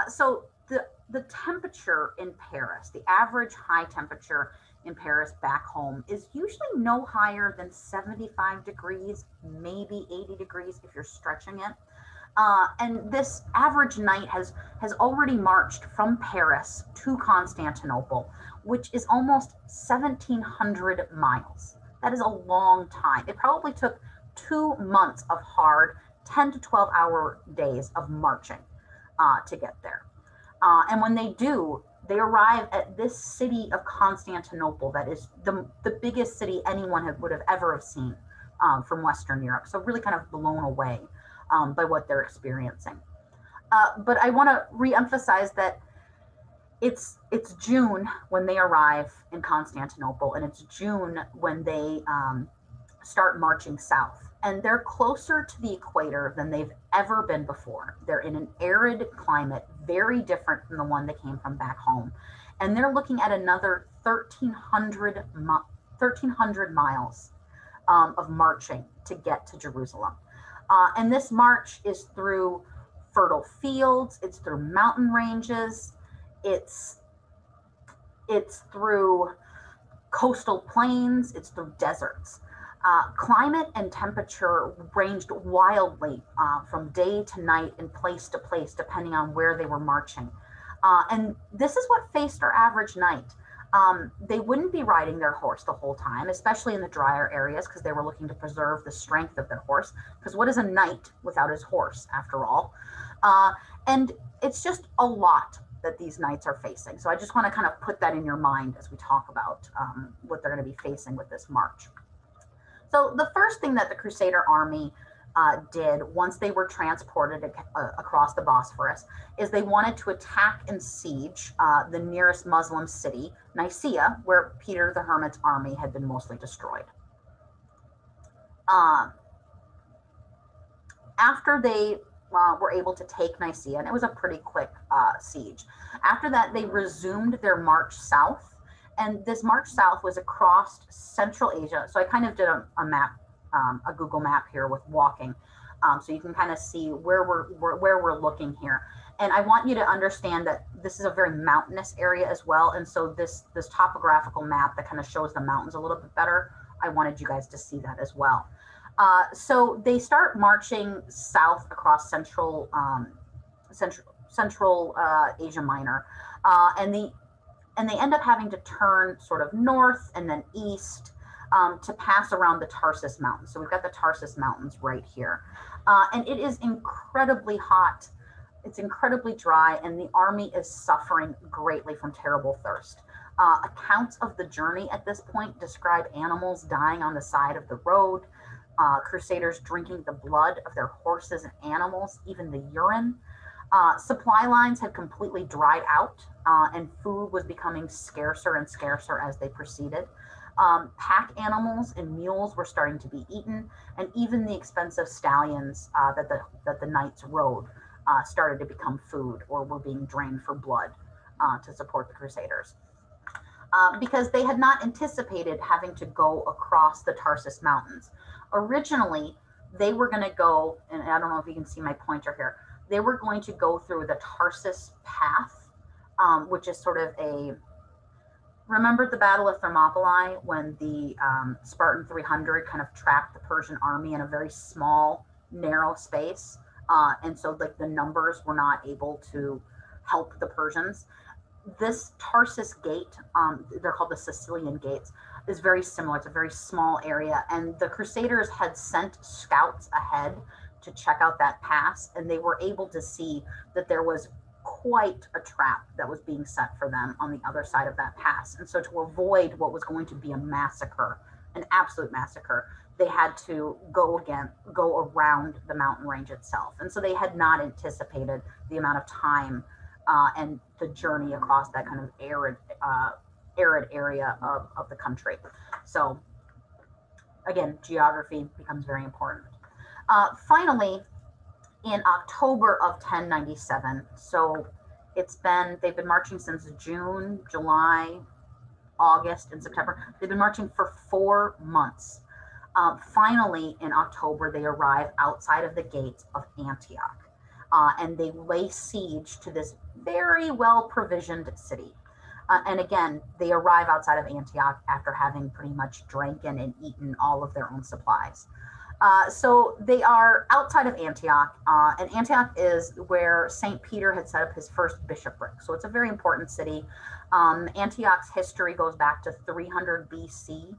So the temperature in Paris, the average high temperature in Paris back home is usually no higher than 75 degrees, maybe 80 degrees if you're stretching it. And this average knight has already marched from Paris to Constantinople, which is almost 1,700 miles. That is a long time. It probably took 2 months of hard 10 to 12 hour days of marching to get there. And when they do, they arrive at this city of Constantinople that is the biggest city anyone would have ever seen from Western Europe. So really kind of blown away by what they're experiencing. But I want to reemphasize that it's June when they arrive in Constantinople, and it's June when they start marching south. And they're closer to the equator than they've ever been before. They're in an arid climate, very different from the one they came from back home. And they're looking at another 1,300 miles of marching to get to Jerusalem. And this march is through fertile fields, it's through mountain ranges, it's through coastal plains, it's through deserts. Climate and temperature ranged wildly from day to night and place to place, depending on where they were marching. And this is what faced our average knight. They wouldn't be riding their horse the whole time, especially in the drier areas, because they were looking to preserve the strength of their horse. Because what is a knight without his horse, after all? And it's just a lot that these knights are facing. So I just want to kind of put that in your mind as we talk about what they're going to be facing with this march. So the first thing that the Crusader army did once they were transported across the Bosphorus is they wanted to attack and siege the nearest Muslim city, Nicaea, where Peter the Hermit's army had been mostly destroyed. After they were able to take Nicaea, and it was a pretty quick siege, after that they resumed their march south. And this march south was across Central Asia. So I kind of did a map, a Google map here with walking. So you can kind of see where we're looking here. And I want you to understand that this is a very mountainous area as well. And so this topographical map that kind of shows the mountains a little bit better, I wanted you guys to see that as well. So they start marching south across central Asia Minor, and they end up having to turn sort of north and then east to pass around the Tarsus Mountains. So we've got the Tarsus Mountains right here, and it is incredibly hot. It's incredibly dry, and the army is suffering greatly from terrible thirst. Accounts of the journey at this point describe animals dying on the side of the road, Crusaders drinking the blood of their horses and animals, even the urine. Supply lines had completely dried out, and food was becoming scarcer and scarcer as they proceeded. Pack animals and mules were starting to be eaten, and even the expensive stallions that the knights rode started to become food or were being drained for blood to support the Crusaders. Because they had not anticipated having to go across the Tarsus Mountains. Originally, they were going to go, and I don't know if you can see my pointer here, they were going to go through the Tarsus Path, which is sort of remember the Battle of Thermopylae when the Spartan 300 kind of trapped the Persian army in a very small, narrow space? And so like the numbers were not able to help the Persians. This Tarsus gate, they're called the Sicilian gates, is very similar. It's a very small area, and the Crusaders had sent scouts ahead to check out that pass, and they were able to see that there was quite a trap that was being set for them on the other side of that pass. And so to avoid what was going to be a massacre, an absolute massacre, they had to go around the mountain range itself. And so they had not anticipated the amount of time and the journey across that kind of arid area of the country. So again, geography becomes very important. Finally, in October of 1097, so they've been marching since June, July, August, and September. They've been marching for 4 months. Finally, in October, they arrive outside of the gates of Antioch, and they lay siege to this very well provisioned city. And again, they arrive outside of Antioch after having pretty much drinking and eaten all of their own supplies. So they are outside of Antioch, and Antioch is where St. Peter had set up his first bishopric. So it's a very important city. Antioch's history goes back to 300 BC,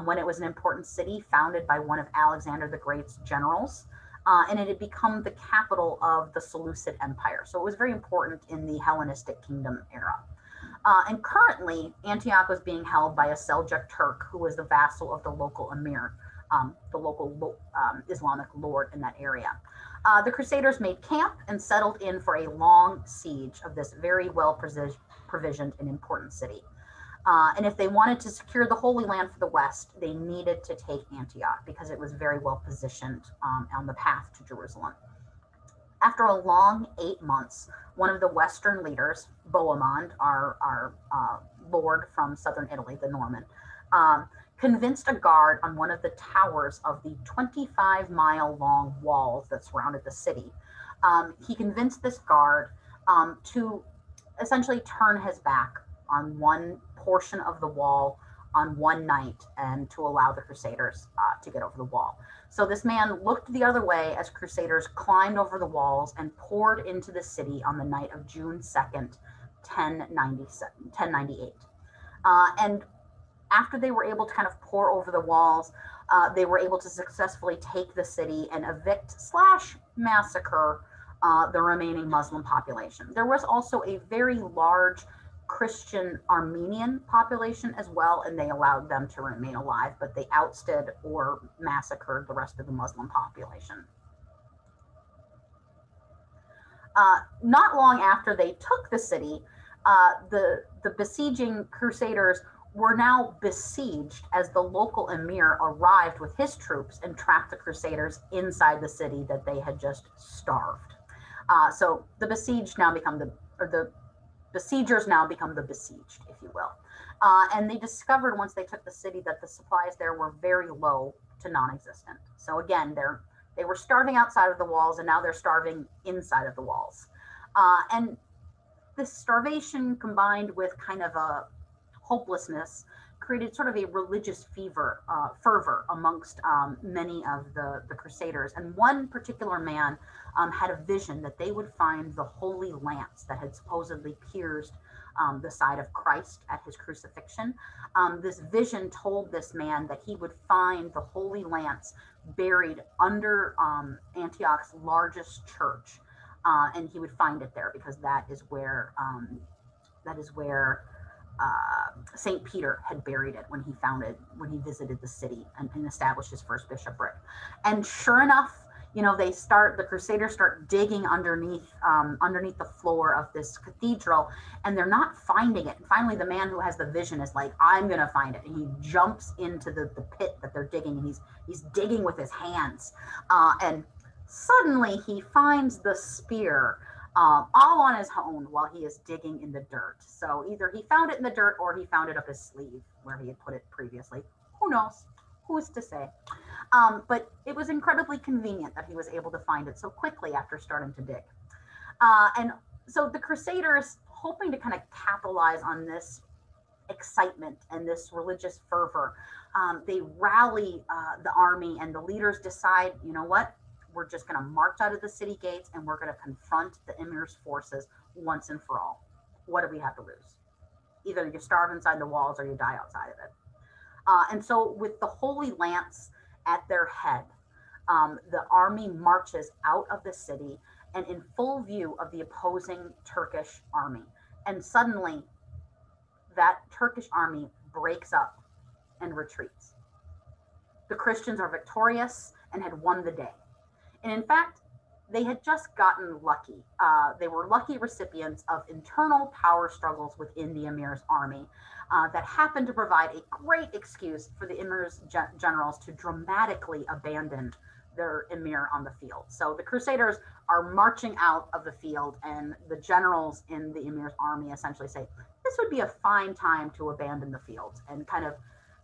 when it was an important city founded by one of Alexander the Great's generals. And it had become the capital of the Seleucid Empire. So it was very important in the Hellenistic Kingdom era. And currently, Antioch was being held by a Seljuk Turk who was the vassal of the local emir, the local Islamic lord in that area. The Crusaders made camp and settled in for a long siege of this very well provisioned and important city. And if they wanted to secure the Holy Land for the West, they needed to take Antioch because it was very well positioned on the path to Jerusalem. After a long 8 months, one of the Western leaders, Bohemond, our lord from southern Italy, the Norman, convinced a guard on one of the towers of the 25-mile-long walls that surrounded the city. He convinced this guard to essentially turn his back on one portion of the wall on one night and to allow the Crusaders to get over the wall. So this man looked the other way as Crusaders climbed over the walls and poured into the city on the night of June 2nd, 1098. And after they were able to kind of pour over the walls, they were able to successfully take the city and evict/massacre the remaining Muslim population. There was also a very large Christian Armenian population as well, and they allowed them to remain alive, but they ousted or massacred the rest of the Muslim population. Not long after they took the city, the besieging Crusaders were now besieged as the local emir arrived with his troops and trapped the Crusaders inside the city that they had just starved. So the besiegers now become the besieged, if you will. And they discovered once they took the city that the supplies there were very low to non-existent. So again, they're They were starving outside of the walls, and now they're starving inside of the walls. And this starvation combined with kind of a hopelessness created sort of a religious fervor amongst many of the Crusaders. And one particular man had a vision that they would find the holy lance that had supposedly pierced the side of Christ at his crucifixion. This vision told this man that he would find the holy lance buried under Antioch's largest church. And he would find it there because that is where Saint Peter had buried it when he visited the city and established his first bishopric. And sure enough, the Crusaders start digging underneath the floor of this cathedral, and they're not finding it. And finally, the man who has the vision is like, "I'm gonna find it," and he jumps into the pit that they're digging, and he's digging with his hands, and suddenly he finds the spear. All on his own while he is digging in the dirt. So either he found it in the dirt or he found it up his sleeve where he had put it previously. Who knows? Who's to say? But it was incredibly convenient that he was able to find it so quickly after starting to dig. And so the Crusaders, hoping to kind of capitalize on this excitement and this religious fervor, they rally the army, and the leaders decide, you know what? We're just going to march out of the city gates and we're going to confront the emir's forces once and for all. What do we have to lose? Either you starve inside the walls or you die outside of it. And so, with the Holy Lance at their head, the army marches out of the city and in full view of the opposing Turkish army. And suddenly, that Turkish army breaks up and retreats. The Christians are victorious and had won the day. And in fact, they had just gotten lucky. They were lucky recipients of internal power struggles within the emir's army that happened to provide a great excuse for the emir's generals to dramatically abandon their emir on the field. So the Crusaders are marching out of the field, and the generals in the emir's army essentially say, this would be a fine time to abandon the field and kind of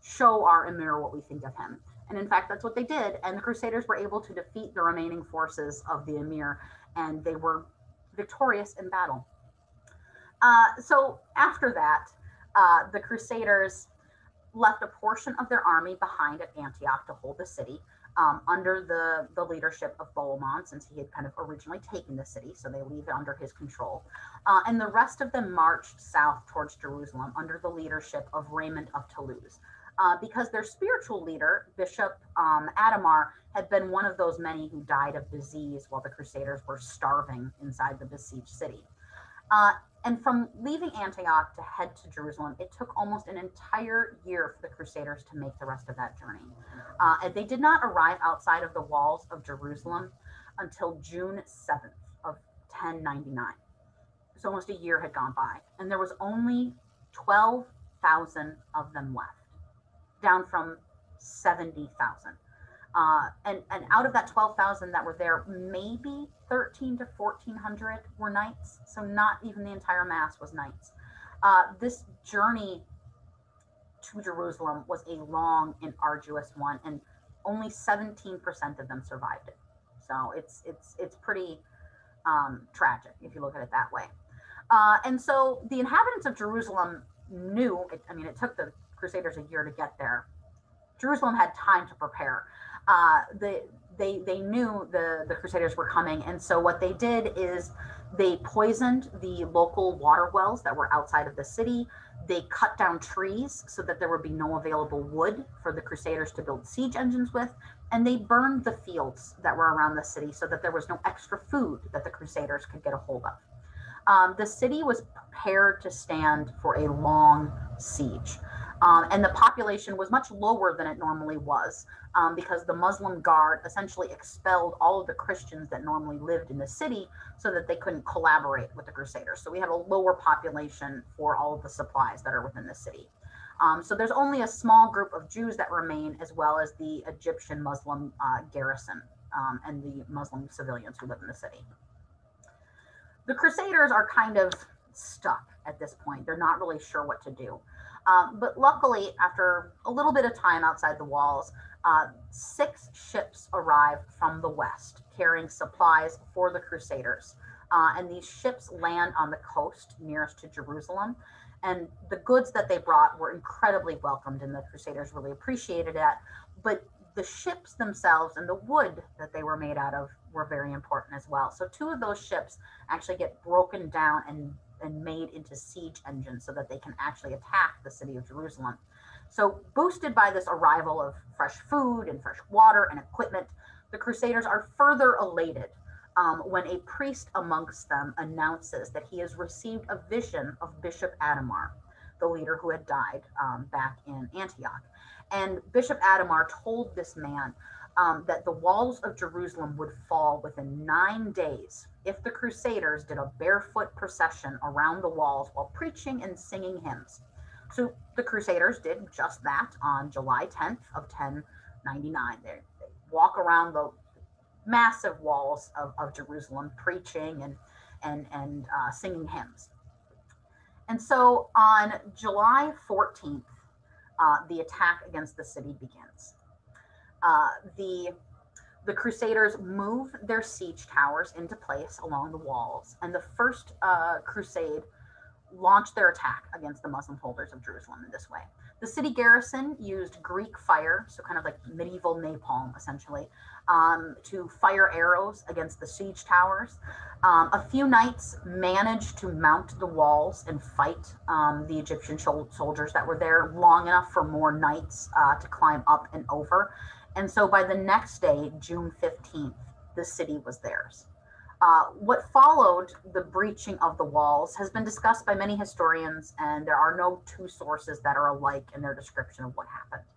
show our emir what we think of him. And in fact, that's what they did. And the Crusaders were able to defeat the remaining forces of the emir, and they were victorious in battle. So after that, the Crusaders left a portion of their army behind at Antioch to hold the city under the leadership of Bohemond, since he had kind of originally taken the city. So they leave it under his control. And the rest of them marched south towards Jerusalem under the leadership of Raymond of Toulouse. Because their spiritual leader, Bishop Adhemar, had been one of those many who died of disease while the Crusaders were starving inside the besieged city. And from leaving Antioch to head to Jerusalem, it took almost an entire year for the Crusaders to make the rest of that journey. And they did not arrive outside of the walls of Jerusalem until June 7th of 1099. So almost a year had gone by, and there was only 12,000 of them left, down from 70,000. And out of that 12,000 that were there, maybe 13 to 1,400 were knights. So not even the entire mass was knights. This journey to Jerusalem was a long and arduous one, and only 17% of them survived it. So it's pretty tragic if you look at it that way. And so the inhabitants of Jerusalem knew, it took the Crusaders a year to get there. Jerusalem had time to prepare. They knew the Crusaders were coming, and so what they did is they poisoned the local water wells that were outside of the city. They cut down trees so that there would be no available wood for the Crusaders to build siege engines with, and they burned the fields that were around the city so that there was no extra food that the Crusaders could get a hold of. The city was prepared to stand for a long siege. And the population was much lower than it normally was because the Muslim Guard essentially expelled all of the Christians that normally lived in the city so that they couldn't collaborate with the Crusaders. So we have a lower population for all of the supplies that are within the city. So there's only a small group of Jews that remain, as well as the Egyptian Muslim garrison and the Muslim civilians who live in the city. The Crusaders are kind of stuck at this point. They're not really sure what to do. But luckily, after a little bit of time outside the walls, 6 ships arrived from the west carrying supplies for the Crusaders. And these ships land on the coast nearest to Jerusalem. And the goods that they brought were incredibly welcomed, and the Crusaders really appreciated it. But the ships themselves and the wood that they were made out of were very important as well. So 2 of those ships actually get broken down and made into siege engines so that they can actually attack the city of Jerusalem. So, boosted by this arrival of fresh food and fresh water and equipment, the Crusaders are further elated when a priest amongst them announces that he has received a vision of Bishop Adhemar, the leader who had died back in Antioch. And Bishop Adhemar told this man that the walls of Jerusalem would fall within 9 days if the Crusaders did a barefoot procession around the walls while preaching and singing hymns. So the Crusaders did just that on July 10th of 1099. They walk around the massive walls of Jerusalem preaching and singing hymns. And so on July 14th, the attack against the city begins. The Crusaders move their siege towers into place along the walls, and the first crusade launched their attack against the Muslim holders of Jerusalem in this way. The city garrison used Greek fire, so kind of like medieval napalm, essentially, to fire arrows against the siege towers. A few knights managed to mount the walls and fight the Egyptian soldiers that were there long enough for more knights to climb up and over. And so by the next day, June 15th, the city was theirs. What followed the breaching of the walls has been discussed by many historians, and there are no 2 sources that are alike in their description of what happened.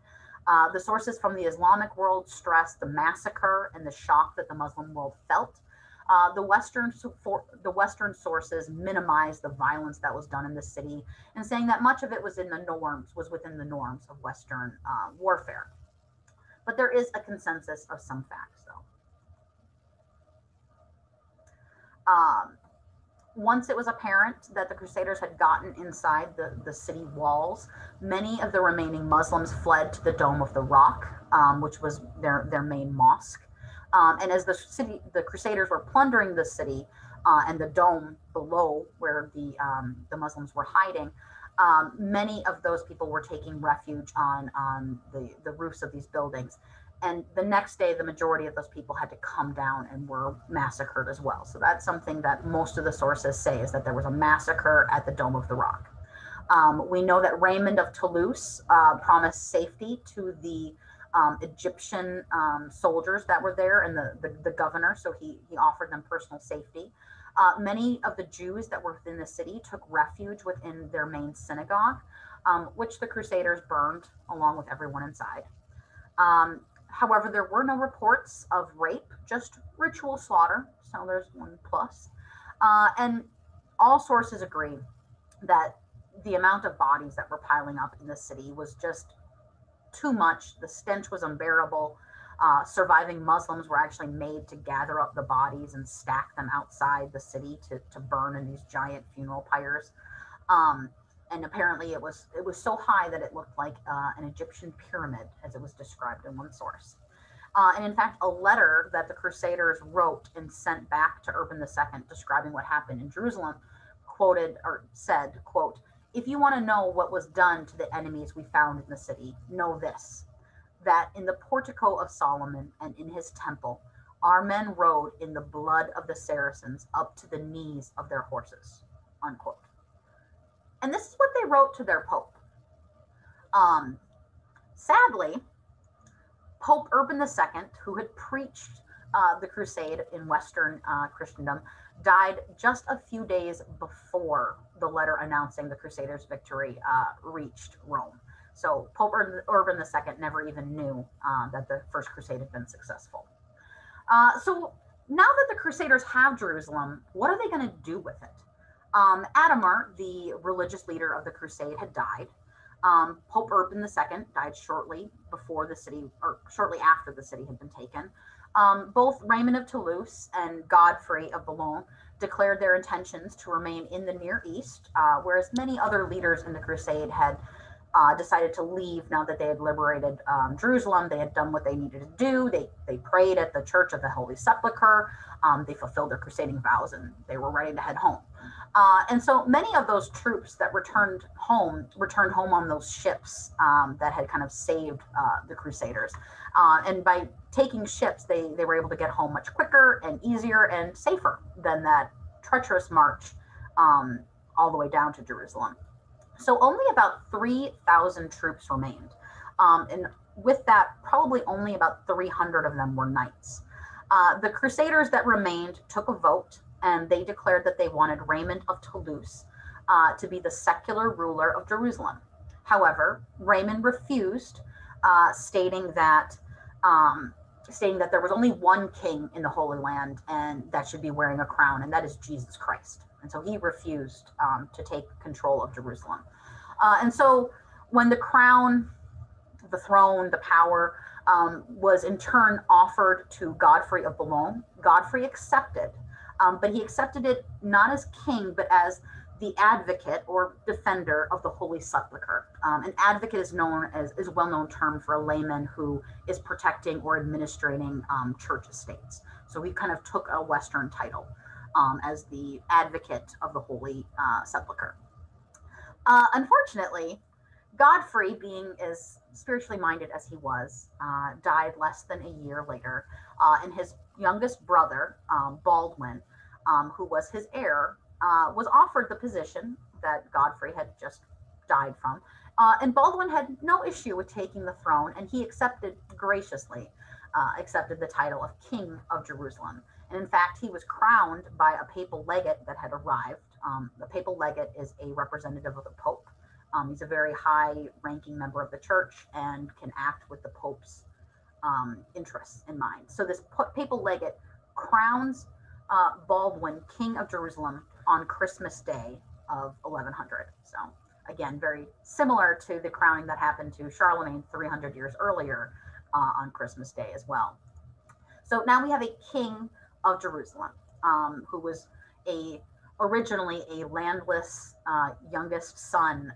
The sources from the Islamic world stress the massacre and the shock that the Muslim world felt. The Western sources minimize the violence that was done in the city, and saying that much of it was within the norms of Western warfare. But there is a consensus of some facts, though. Once it was apparent that the Crusaders had gotten inside the city walls, many of the remaining Muslims fled to the Dome of the Rock, which was their main mosque. And as the Crusaders were plundering the city and the dome below where the Muslims were hiding, many of those people were taking refuge on the roofs of these buildings. And the next day, the majority of those people had to come down and were massacred as well. So that's something that most of the sources say, is that there was a massacre at the Dome of the Rock. We know that Raymond of Toulouse promised safety to the Egyptian soldiers that were there and the governor. So he offered them personal safety. Many of the Jews that were within the city took refuge within their main synagogue, which the Crusaders burned along with everyone inside. However, there were no reports of rape, just ritual slaughter. So there's 1 plus. And all sources agree that the amount of bodies that were piling up in the city was just too much. The stench was unbearable. Surviving Muslims were actually made to gather up the bodies and stack them outside the city to burn in these giant funeral pyres. And apparently it was so high that it looked like an Egyptian pyramid, as it was described in one source. And in fact, a letter that the Crusaders wrote and sent back to Urban II describing what happened in Jerusalem said, quote, "If you want to know what was done to the enemies we found in the city, know this, that in the portico of Solomon and in his temple, our men rode in the blood of the Saracens up to the knees of their horses," unquote. And this is what they wrote to their Pope. Sadly, Pope Urban II, who had preached the crusade in Western Christendom, died just a few days before the letter announcing the Crusaders' victory reached Rome. So Pope Urban II never even knew that the First Crusade had been successful. So now that the Crusaders have Jerusalem, what are they going to do with it? Adhemar, the religious leader of the crusade, had died. Pope Urban II died shortly after the city had been taken. Both Raymond of Toulouse and Godfrey of Boulogne declared their intentions to remain in the Near East, whereas many other leaders in the crusade had decided to leave now that they had liberated Jerusalem. They had done what they needed to do. They prayed at the Church of the Holy Sepulchre. They fulfilled their crusading vows, and they were ready to head home. And so many of those troops that returned home on those ships that had kind of saved the Crusaders. And by taking ships, they were able to get home much quicker and easier and safer than that treacherous march all the way down to Jerusalem. So only about 3,000 troops remained. And with that, probably only about 300 of them were knights. The Crusaders that remained took a vote, and they declared that they wanted Raymond of Toulouse to be the secular ruler of Jerusalem. However, Raymond refused, stating that there was only one king in the Holy Land, and that should be wearing a crown, and that is Jesus Christ. And so he refused to take control of Jerusalem. And so when the crown, the throne, the power was in turn offered to Godfrey of Boulogne, Godfrey accepted, but he accepted it not as king, but as the advocate or defender of the Holy Sepulchre. An advocate is a well-known term for a layman who is protecting or administrating church estates. So he kind of took a Western title as the advocate of the Holy Sepulchre. Unfortunately, Godfrey, being as spiritually minded as he was, died less than a year later, and his youngest brother, Baldwin, who was his heir, was offered the position that Godfrey had just died from. And Baldwin had no issue with taking the throne, and he graciously accepted the title of King of Jerusalem. And in fact, he was crowned by a papal legate that had arrived. The papal legate is a representative of the Pope. He's a very high-ranking member of the church and can act with the Pope's interests in mind. So this papal legate crowns Baldwin King of Jerusalem on Christmas Day of 1100. So again, very similar to the crowning that happened to Charlemagne 300 years earlier on Christmas Day as well. So now we have a king of Jerusalem who was originally a landless youngest son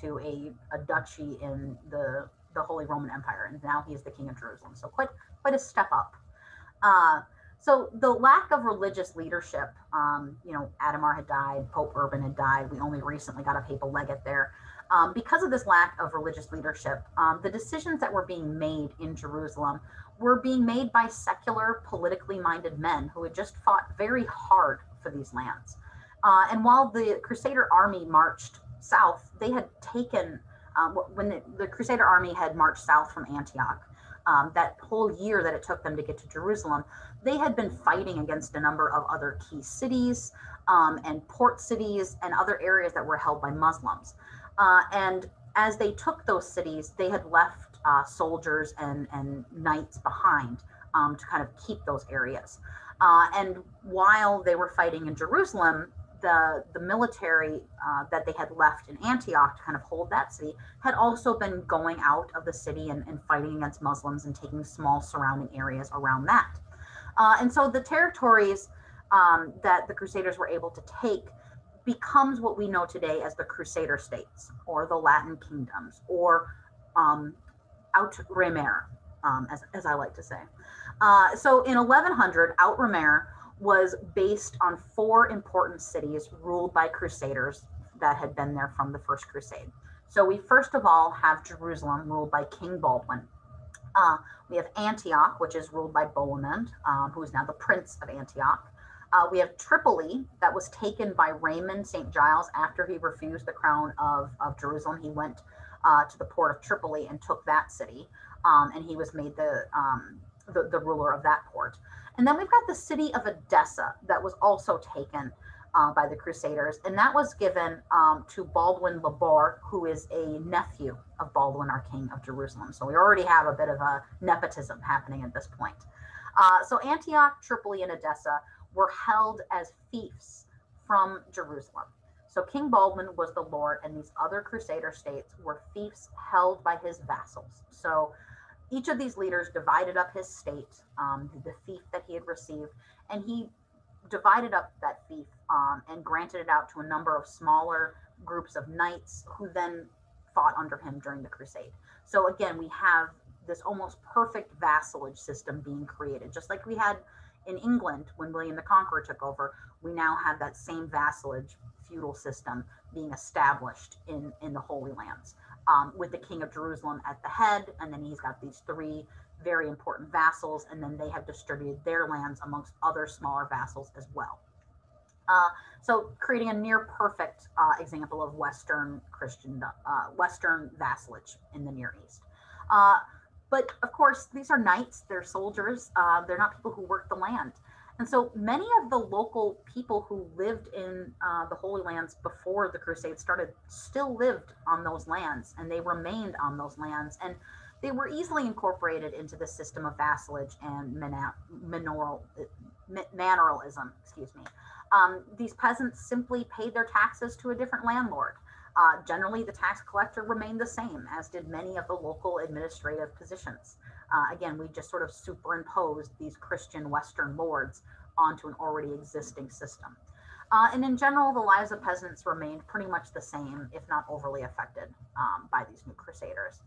to a duchy in the Holy Roman Empire, and now he is the king of Jerusalem. So quite a step up. So the lack of religious leadership, Adhemar had died, Pope Urban had died. We only recently got a papal legate there. Because of this lack of religious leadership, the decisions that were being made in Jerusalem were being made by secular, politically minded men who had just fought very hard for these lands. And while the Crusader army marched south, they had taken, when the Crusader army had marched south from Antioch, that whole year that it took them to get to Jerusalem, they had been fighting against a number of other key cities and port cities and other areas that were held by Muslims. And as they took those cities, they had left soldiers and knights behind to kind of keep those areas. And while they were fighting in Jerusalem, the military that they had left in Antioch to kind of hold that city had also been going out of the city and fighting against Muslims and taking small surrounding areas around that. And so the territories that the Crusaders were able to take becomes what we know today as the Crusader states, or the Latin kingdoms, or Outremer, as I like to say. So in 1100, Outremer was based on 4 important cities ruled by Crusaders that had been there from the First Crusade. So we first of all have Jerusalem, ruled by King Baldwin. We have Antioch, which is ruled by Bohemond, who is now the Prince of Antioch. We have Tripoli, that was taken by Raymond St. Giles after he refused the crown of Jerusalem. He went to the port of Tripoli and took that city, and he was made the ruler of that port. And then we've got the city of Edessa that was also taken by the Crusaders, and that was given to Baldwin Labor, who is a nephew of Baldwin, our king of Jerusalem. So we already have a bit of a nepotism happening at this point. So Antioch, Tripoli, and Edessa were held as fiefs from Jerusalem. So King Baldwin was the lord, and these other Crusader states were fiefs held by his vassals. So each of these leaders divided up his state, the fief that he had received, and he divided up that fief and granted it out to a number of smaller groups of knights who then fought under him during the crusade. So again, we have this almost perfect vassalage system being created, just like we had in England when William the Conqueror took over. We now have that same vassalage feudal system being established in the Holy Lands, with the King of Jerusalem at the head, and then he's got these three very important vassals, and then they have distributed their lands amongst other smaller vassals as well. So creating a near perfect example of Western Western vassalage in the Near East. But of course, these are knights, they're soldiers, they're not people who work the land. And so many of the local people who lived in the Holy Lands before the Crusades started still lived on those lands, and they remained on those lands. And they were easily incorporated into the system of vassalage and manorialism, excuse me. These peasants simply paid their taxes to a different landlord. Generally, the tax collector remained the same, as did many of the local administrative positions. Again, we just sort of superimposed these Christian Western lords onto an already existing system. And in general, the lives of peasants remained pretty much the same, if not overly affected by these new crusaders.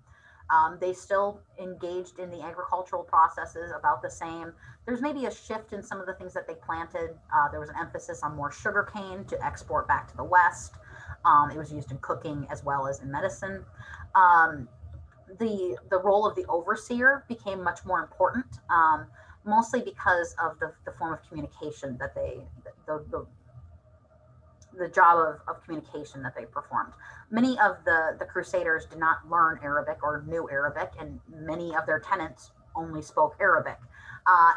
They still engaged in the agricultural processes about the same. There's maybe a shift in some of the things that they planted. There was an emphasis on more sugarcane to export back to the West. It was used in cooking as well as in medicine. The role of the overseer became much more important, mostly because of the form of communication that the job of communication that they performed. Many of the Crusaders did not learn Arabic or knew Arabic, and many of their tenants only spoke Arabic.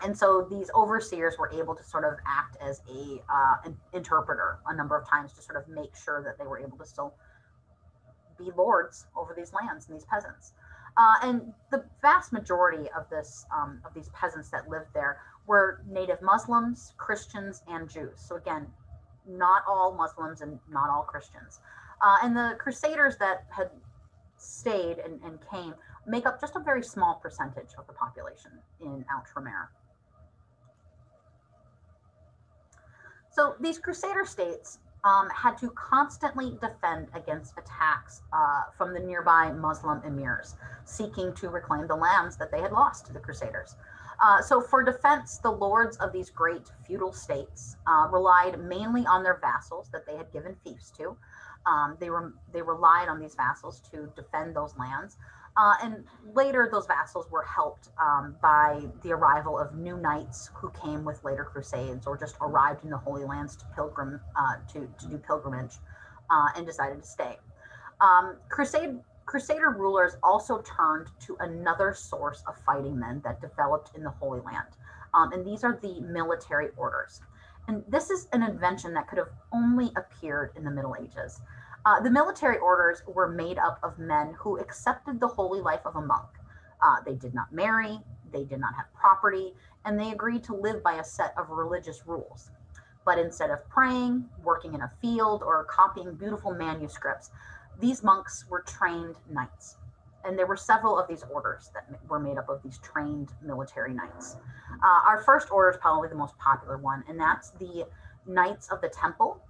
And so these overseers were able to sort of act as an interpreter a number of times to sort of make sure that they were able to still be lords over these lands and these peasants. And the vast majority of these peasants that lived there were native Muslims, Christians, and Jews. So again, not all Muslims and not all Christians. And the Crusaders that had stayed and came make up just a very small percentage of the population in Outremer. So these Crusader states had to constantly defend against attacks from the nearby Muslim emirs seeking to reclaim the lands that they had lost to the Crusaders. So for defense, the lords of these great feudal states relied mainly on their vassals that they had given fiefs to. They relied on these vassals to defend those lands. And later, those vassals were helped by the arrival of new knights who came with later crusades, or just arrived in the Holy Lands to do pilgrimage and decided to stay. Crusader rulers also turned to another source of fighting men that developed in the Holy Land, and these are the military orders. And this is an invention that could have only appeared in the Middle Ages. The military orders were made up of men who accepted the holy life of a monk. They did not marry, they did not have property, and they agreed to live by a set of religious rules. But instead of praying, working in a field, or copying beautiful manuscripts, these monks were trained knights. And there were several of these orders that were made up of these trained military knights. Our first order is probably the most popular one, and that's the Knights of the Temple,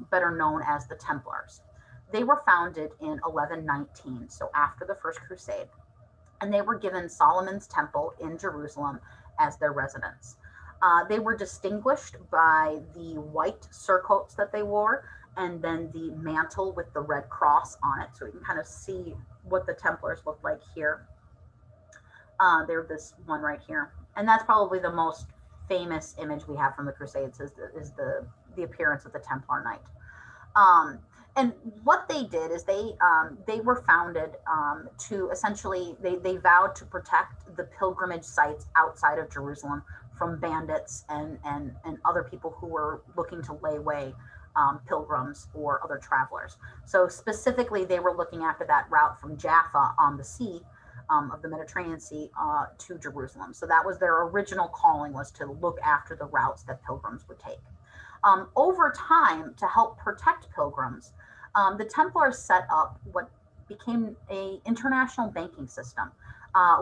better known as the Templars. They were founded in 1119, so after the First Crusade, and they were given Solomon's Temple in Jerusalem as their residence. They were distinguished by the white surcoats that they wore, and then the mantle with the red cross on it. So we can kind of see what the Templars look like here. They're this one right here. And that's probably the most famous image we have from the Crusades is the appearance of the Templar Knight. And what they did is they were founded to essentially, they vowed to protect the pilgrimage sites outside of Jerusalem from bandits and other people who were looking to lay way pilgrims or other travelers. So specifically, they were looking after that route from Jaffa on the sea, of the Mediterranean Sea, to Jerusalem. So that was their original calling, was to look after the routes that pilgrims would take. Over time, to help protect pilgrims, the Templars set up what became an international banking system,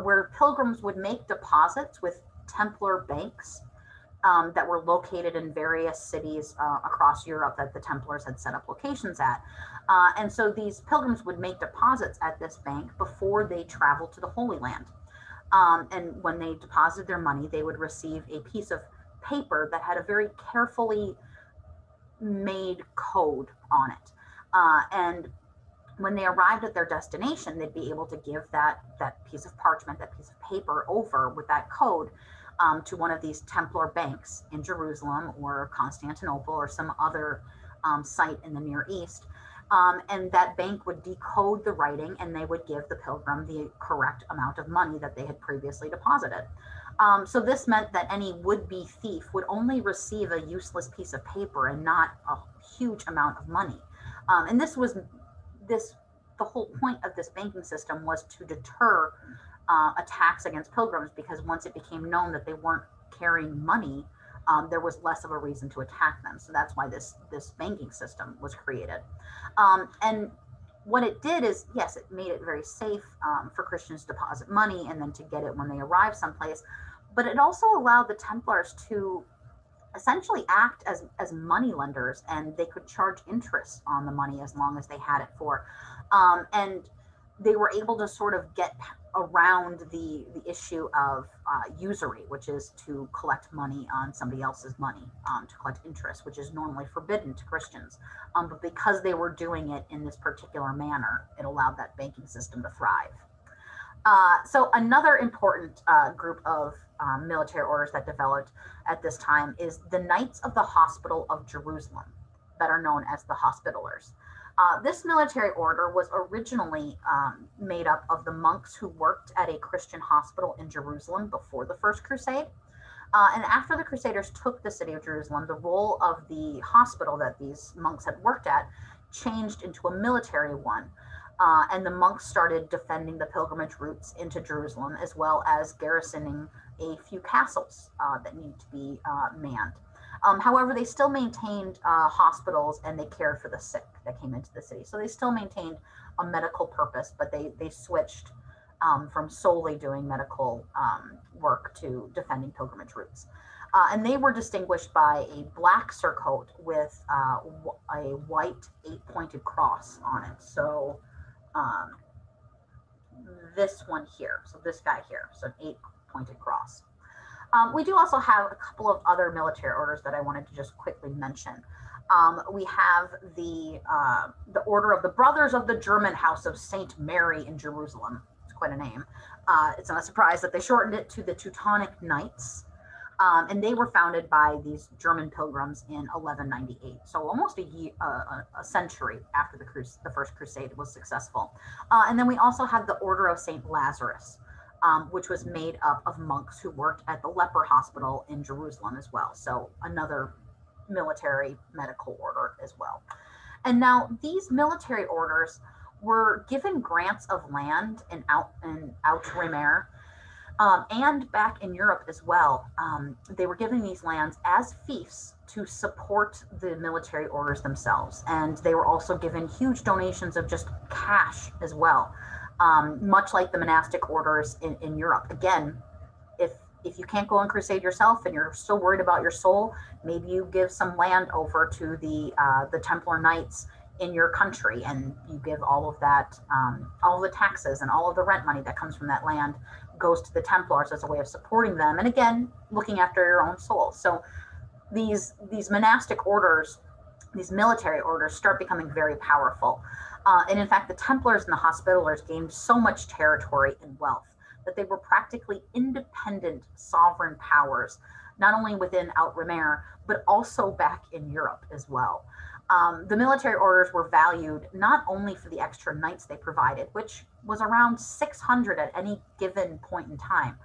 where pilgrims would make deposits with Templar banks, that were located in various cities across Europe that the Templars had set up locations at. And so these pilgrims would make deposits at this bank before they traveled to the Holy Land. And when they deposited their money, they would receive a piece of paper that had a very carefully made code on it. And when they arrived at their destination, they'd be able to give that piece of parchment, that piece of paper over with that code to one of these Templar banks in Jerusalem or Constantinople or some other site in the Near East. And that bank would decode the writing and they would give the pilgrim the correct amount of money that they had previously deposited. So this meant that any would-be thief would only receive a useless piece of paper and not a huge amount of money. And the whole point of this banking system was to deter attacks against pilgrims, because once it became known that they weren't carrying money, there was less of a reason to attack them. So that's why this banking system was created. And what it did is, yes, it made it very safe for Christians to deposit money and then to get it when they arrive someplace. But it also allowed the Templars to essentially act as money lenders, and they could charge interest on the money as long as they had it for. And they were able to sort of get around the issue of usury, which is to collect money on somebody else's money, to collect interest, which is normally forbidden to Christians. But because they were doing it in this particular manner, it allowed that banking system to thrive. So another important group of military orders that developed at this time is the Knights of the Hospital of Jerusalem, better known as the Hospitallers. This military order was originally made up of the monks who worked at a Christian hospital in Jerusalem before the First Crusade. And after the Crusaders took the city of Jerusalem, the role of the hospital that these monks had worked at changed into a military one. And the monks started defending the pilgrimage routes into Jerusalem, as well as garrisoning a few castles that needed to be manned. However, they still maintained hospitals, and they cared for the sick that came into the city. So they still maintained a medical purpose, but they switched from solely doing medical work to defending pilgrimage routes. And they were distinguished by a black surcoat with a white 8-pointed cross on it. So this one here, so this guy here, so an 8-pointed cross. We do also have a couple of other military orders that I wanted to just quickly mention. We have the Order of the Brothers of the German House of Saint Mary in Jerusalem. It's quite a name. It's not a surprise that they shortened it to the Teutonic Knights. And they were founded by these German pilgrims in 1198. So almost a century after the First Crusade was successful. And then we also have the Order of Saint Lazarus, which was made up of monks who worked at the leper hospital in Jerusalem as well. So another military medical order as well. And now these military orders were given grants of land in Outremer, and back in Europe as well. They were given these lands as fiefs to support the military orders themselves. And they were also given huge donations of just cash as well. Much like the monastic orders in Europe. Again, if you can't go on crusade yourself and you're still worried about your soul, maybe you give some land over to the Templar Knights in your country, and you give all of that, all of the taxes and all of the rent money that comes from that land goes to the Templars as a way of supporting them, and again, looking after your own soul. So these monastic orders, these military orders, start becoming very powerful. And in fact, the Templars and the Hospitallers gained so much territory and wealth that they were practically independent sovereign powers, not only within Outremer, but also back in Europe as well. The military orders were valued not only for the extra knights they provided, which was around 600 at any given point in time,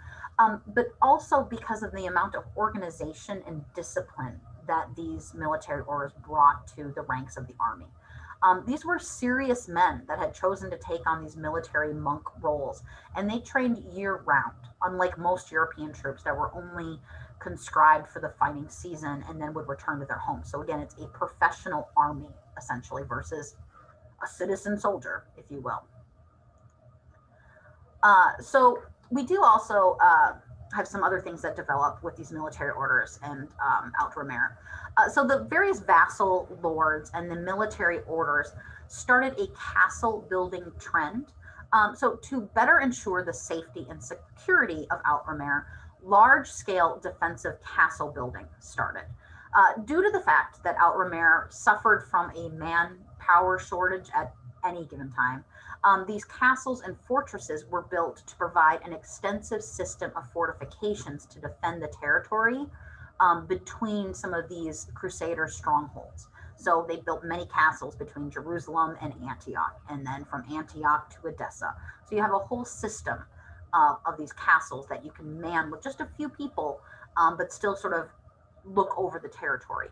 but also because of the amount of organization and discipline that these military orders brought to the ranks of the army. These were serious men that had chosen to take on these military monk roles, and they trained year-round, unlike most European troops that were only conscribed for the fighting season and then would return to their homes. So again, it's a professional army, essentially, versus a citizen soldier, if you will. So we do also have some other things that develop with these military orders and Outremer. So the various vassal lords and the military orders started a castle building trend. So to better ensure the safety and security of Outremer, large-scale defensive castle building started. Due to the fact that Outremer suffered from a manpower shortage at any given time, these castles and fortresses were built to provide an extensive system of fortifications to defend the territory between some of these Crusader strongholds. So they built many castles between Jerusalem and Antioch, and then from Antioch to Edessa. So you have a whole system of these castles that you can man with just a few people, but still sort of look over the territory.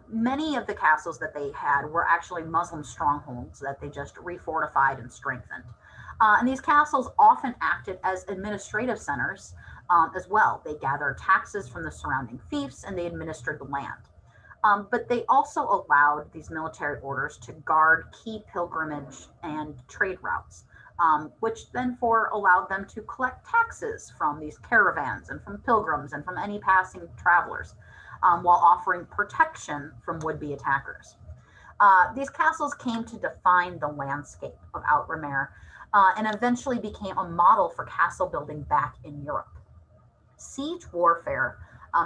Many of the castles that they had were actually Muslim strongholds that they just refortified and strengthened. And these castles often acted as administrative centers as well. They gathered taxes from the surrounding fiefs and they administered the land. But they also allowed these military orders to guard key pilgrimage and trade routes, which then allowed them to collect taxes from these caravans and from pilgrims and from any passing travelers, while offering protection from would-be attackers. These castles came to define the landscape of Outremer and eventually became a model for castle building back in Europe. Siege warfare,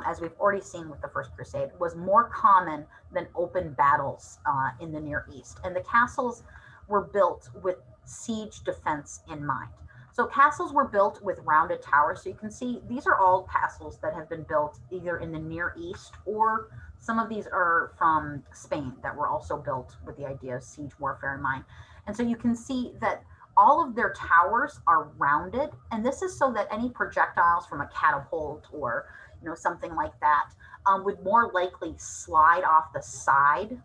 as we've already seen with the First Crusade, was more common than open battles in the Near East, and the castles were built with siege defense in mind. So castles were built with rounded towers. So you can see these are all castles that have been built either in the Near East, or some of these are from Spain that were also built with the idea of siege warfare in mind. And so you can see that all of their towers are rounded, and this is so that any projectiles from a catapult or something like that would more likely slide off the side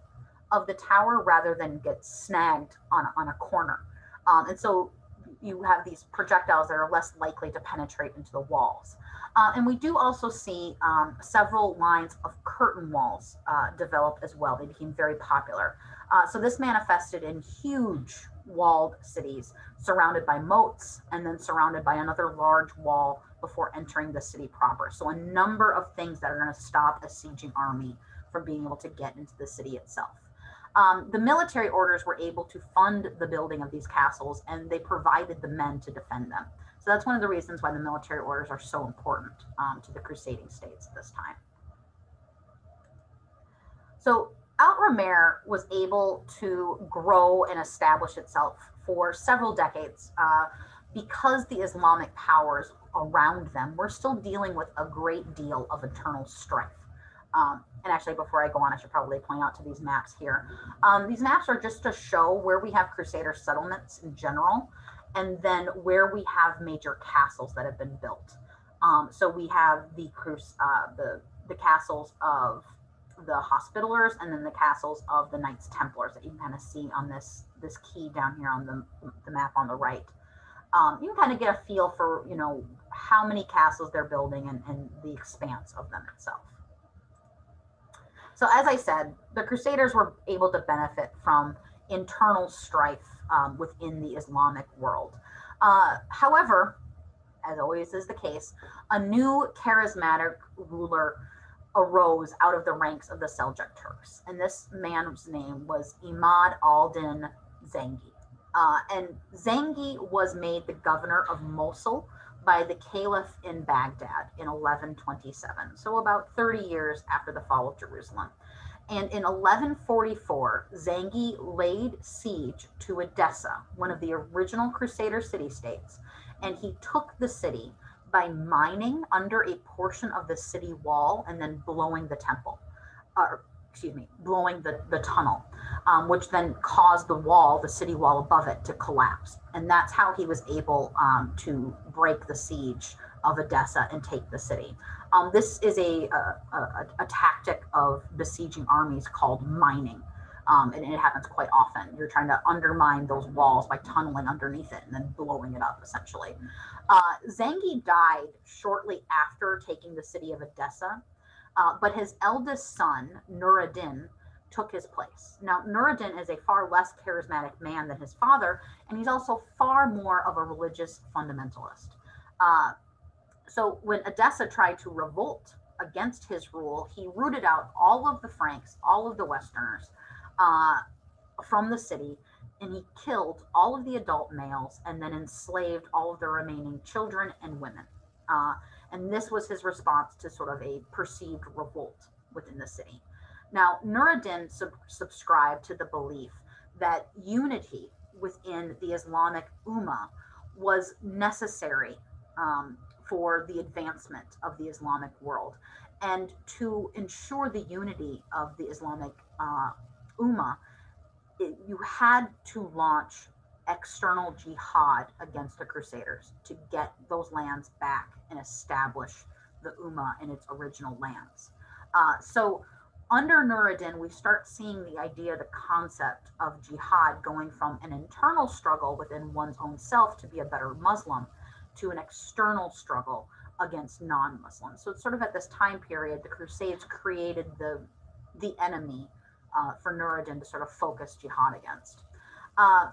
of the tower rather than get snagged on a corner. And so you have these projectiles that are less likely to penetrate into the walls. And we do also see several lines of curtain walls develop as well. They became very popular. So this manifested in huge walled cities surrounded by moats and then surrounded by another large wall before entering the city proper. So a number of things that are going to stop a sieging army from being able to get into the city itself. The military orders were able to fund the building of these castles, and they provided the men to defend them. So that's one of the reasons why the military orders are so important to the crusading states at this time. So Outremer was able to grow and establish itself for several decades because the Islamic powers around them were still dealing with a great deal of internal strife. And actually, before I go on, I should probably point out to these maps here. These maps are just to show where we have Crusader settlements in general, and then where we have major castles that have been built. So we have the castles of the Hospitallers, and then the castles of the Knights Templars that you can kind of see on this key down here on the map on the right. You can kind of get a feel for how many castles they're building and the expanse of them itself. So as I said, the Crusaders were able to benefit from internal strife within the Islamic world. However, as always is the case, a new charismatic ruler arose out of the ranks of the Seljuk Turks. And this man's name was Imad al-Din Zengi. And Zengi was made the governor of Mosul by the Caliph in Baghdad in 1127, so about 30 years after the fall of Jerusalem. And in 1144, Zengi laid siege to Edessa, one of the original Crusader city-states, and he took the city by mining under a portion of the city wall and then blowing the temple, blowing the tunnel, which then caused the city wall above it to collapse. And that's how he was able to break the siege of Edessa and take the city. This is a tactic of besieging armies called mining. And it happens quite often. You're trying to undermine those walls by tunneling underneath it and then blowing it up, essentially. Zengi died shortly after taking the city of Edessa, but his eldest son, Nur-ad-Din, took his place. Now, Nur-ad-Din is a far less charismatic man than his father, and he's also far more of a religious fundamentalist. So when Edessa tried to revolt against his rule, he rooted out all of the Franks, all of the Westerners, uh, from the city, and he killed all of the adult males and then enslaved all of the remaining children and women. Uh, and this was his response to sort of a perceived revolt within the city. Now, Nuruddin subscribed to the belief that unity within the Islamic Ummah was necessary, um, for the advancement of the Islamic world. And to ensure the unity of the Islamic Ummah, you had to launch external jihad against the Crusaders to get those lands back and establish the Ummah in its original lands. So, under Nuruddin, we start seeing the idea, the concept of jihad going from an internal struggle within one's own self to be a better Muslim to an external struggle against non-Muslims. So it's sort of at this time period, the Crusades created the enemy for Nuruddin to sort of focus jihad against. Uh,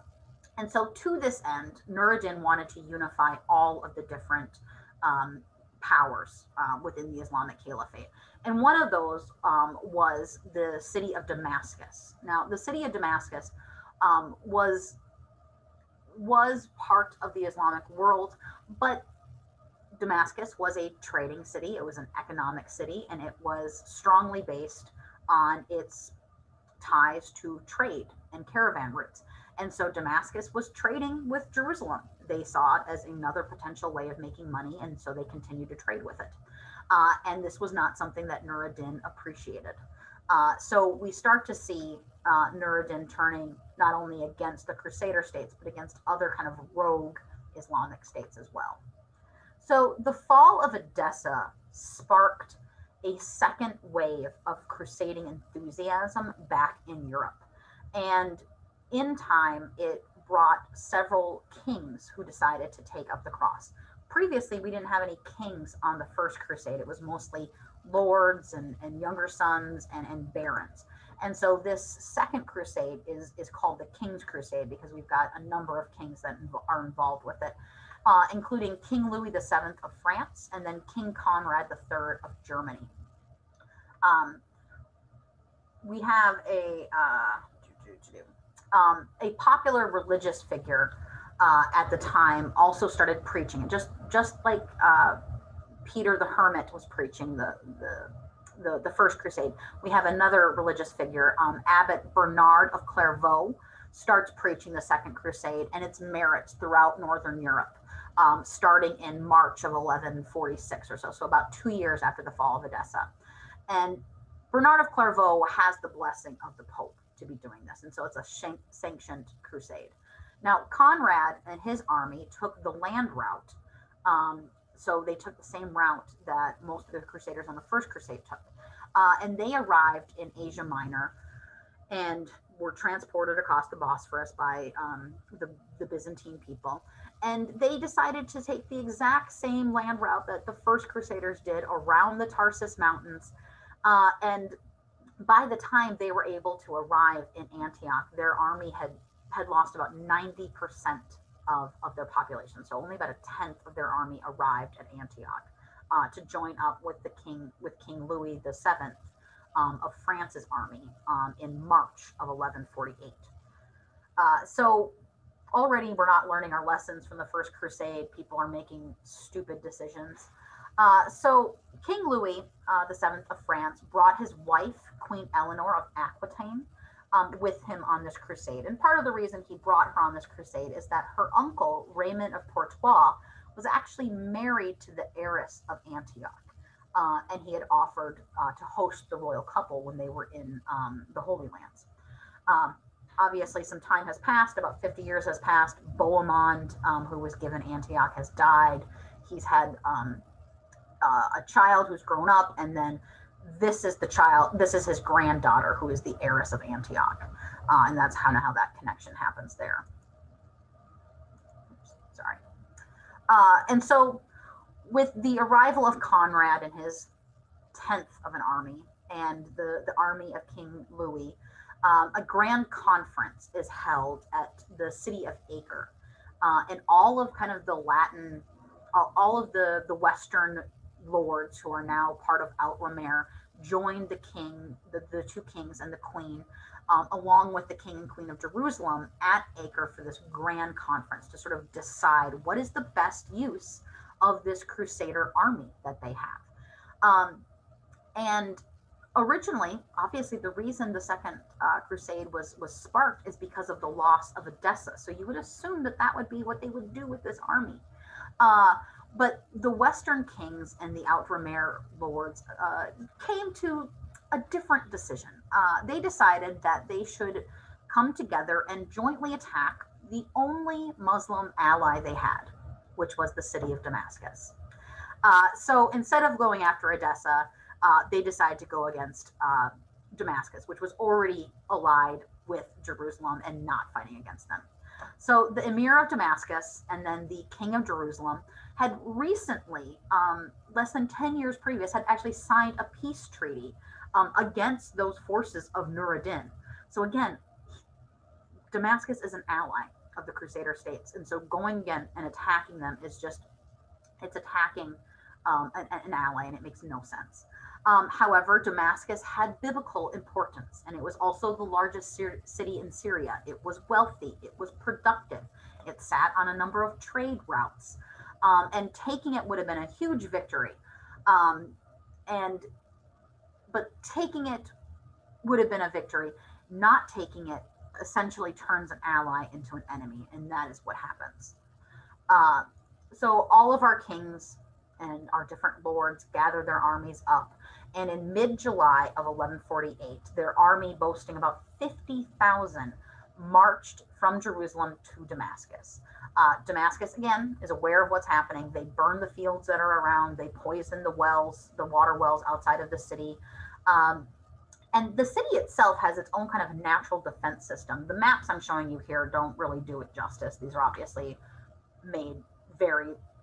and so, to this end, Nuruddin wanted to unify all of the different um, powers within the Islamic Caliphate. And one of those was the city of Damascus. Now, the city of Damascus was part of the Islamic world, but Damascus was a trading city. It was an economic city, and it was strongly based on its ties to trade and caravan routes. And so Damascus was trading with Jerusalem. They saw it as another potential way of making money, and so they continued to trade with it. And this was not something that Nuruddin appreciated. So we start to see Nuruddin turning not only against the Crusader states, but against other kind of rogue Islamic states as well. So the fall of Edessa sparked a second wave of crusading enthusiasm back in Europe. And in time, it brought several kings who decided to take up the cross. Previously, we didn't have any kings on the First Crusade. It was mostly lords and younger sons and barons. And so this second crusade is called the King's Crusade because we've got a number of kings that are involved with it, including King Louis VII of France and then King Conrad III of Germany. We have a popular religious figure at the time also started preaching, just like Peter the Hermit was preaching the First Crusade. We have another religious figure, Abbot Bernard of Clairvaux, starts preaching the Second Crusade and its merits throughout Northern Europe, starting in March of 1146 or so, so about 2 years after the fall of Edessa. And Bernard of Clairvaux has the blessing of the Pope to be doing this, and so it's a sanctioned crusade. Now, Conrad and his army took the land route, so they took the same route that most of the Crusaders on the First Crusade took, and they arrived in Asia Minor and were transported across the Bosphorus by the Byzantine people. And they decided to take the exact same land route that the First Crusaders did around the Tarsus Mountains. And by the time they were able to arrive in Antioch, their army had lost about 90% of their population. So only about a tenth of their army arrived at Antioch to join up with King Louis VII of France's army in March of 1148. So already we're not learning our lessons from the First Crusade. People are making stupid decisions. So King Louis VII of France brought his wife, Queen Eleanor of Aquitaine, with him on this crusade. And part of the reason he brought her on this crusade is that her uncle, Raymond of Portois, was actually married to the heiress of Antioch. And he had offered to host the royal couple when they were in the Holy Lands. Obviously, some time has passed, about 50 years has passed. Bohemond, who was given Antioch, has died. He's had a child who's grown up, and then this is his granddaughter, who is the heiress of Antioch. And that's kind of how that connection happens there. Oops, sorry. And so, with the arrival of Conrad and his 10th of an army and the army of King Louis, a grand conference is held at the city of Acre. And all of kind of the Latin all of the Western lords who are now part of Outremer joined the king, the two kings and the queen, along with the king and queen of Jerusalem at Acre for this grand conference to sort of decide what is the best use of this crusader army that they have. And originally, obviously, the reason the Second Crusade was sparked is because of the loss of Edessa. So you would assume that that would be what they would do with this army. But the Western kings and the Outremer lords came to a different decision. They decided that they should come together and jointly attack the only Muslim ally they had, which was the city of Damascus. So instead of going after Edessa, they decided to go against Damascus, which was already allied with Jerusalem and not fighting against them. So the emir of Damascus and then the king of Jerusalem had recently, less than 10 years previous, had actually signed a peace treaty against those forces of Nur-ad-Din. So again, Damascus is an ally of the Crusader states. And so going again and attacking them is just, it's attacking an ally, and it makes no sense. However, Damascus had biblical importance, and it was also the largest city in Syria. It was wealthy, it was productive, it sat on a number of trade routes, and taking it would have been a huge victory. But taking it would have been a victory. Not taking it essentially turns an ally into an enemy, and that is what happens. So all of our kings and our different lords gather their armies up. And in mid-July of 1148, their army, boasting about 50,000, marched from Jerusalem to Damascus. Damascus, again, is aware of what's happening. They burn the fields that are around. They poison the wells, the water wells outside of the city. And the city itself has its own kind of natural defense system. The maps I'm showing you here don't really do it justice. These are obviously made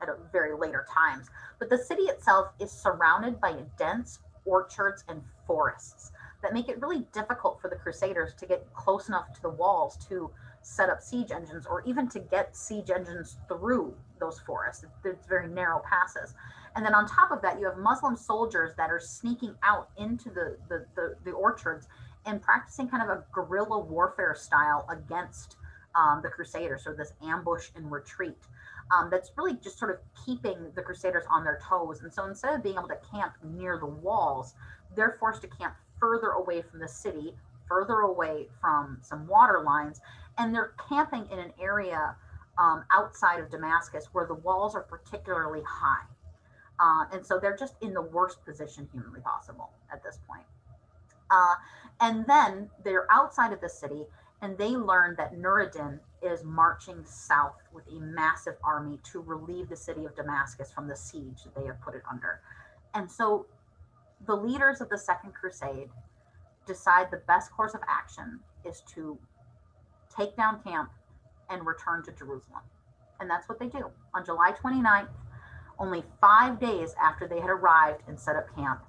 at a very later times. But the city itself is surrounded by dense orchards and forests that make it really difficult for the Crusaders to get close enough to the walls to set up siege engines, or even to get siege engines through those forests. It's very narrow passes. And then on top of that, you have Muslim soldiers that are sneaking out into the orchards and practicing kind of a guerrilla warfare style against the Crusaders, so this ambush and retreat. That's really just sort of keeping the Crusaders on their toes. And so instead of being able to camp near the walls, they're forced to camp further away from the city, further away from some water lines, and they're camping in an area outside of Damascus where the walls are particularly high. And so they're just in the worst position humanly possible at this point. And then they're outside of the city, and they learn that Nur-ad-Din is marching south with a massive army to relieve the city of Damascus from the siege that they have put it under. And so the leaders of the Second Crusade decide the best course of action is to take down camp and return to Jerusalem. And that's what they do. On July 29th, only 5 days after they had arrived and set up camp,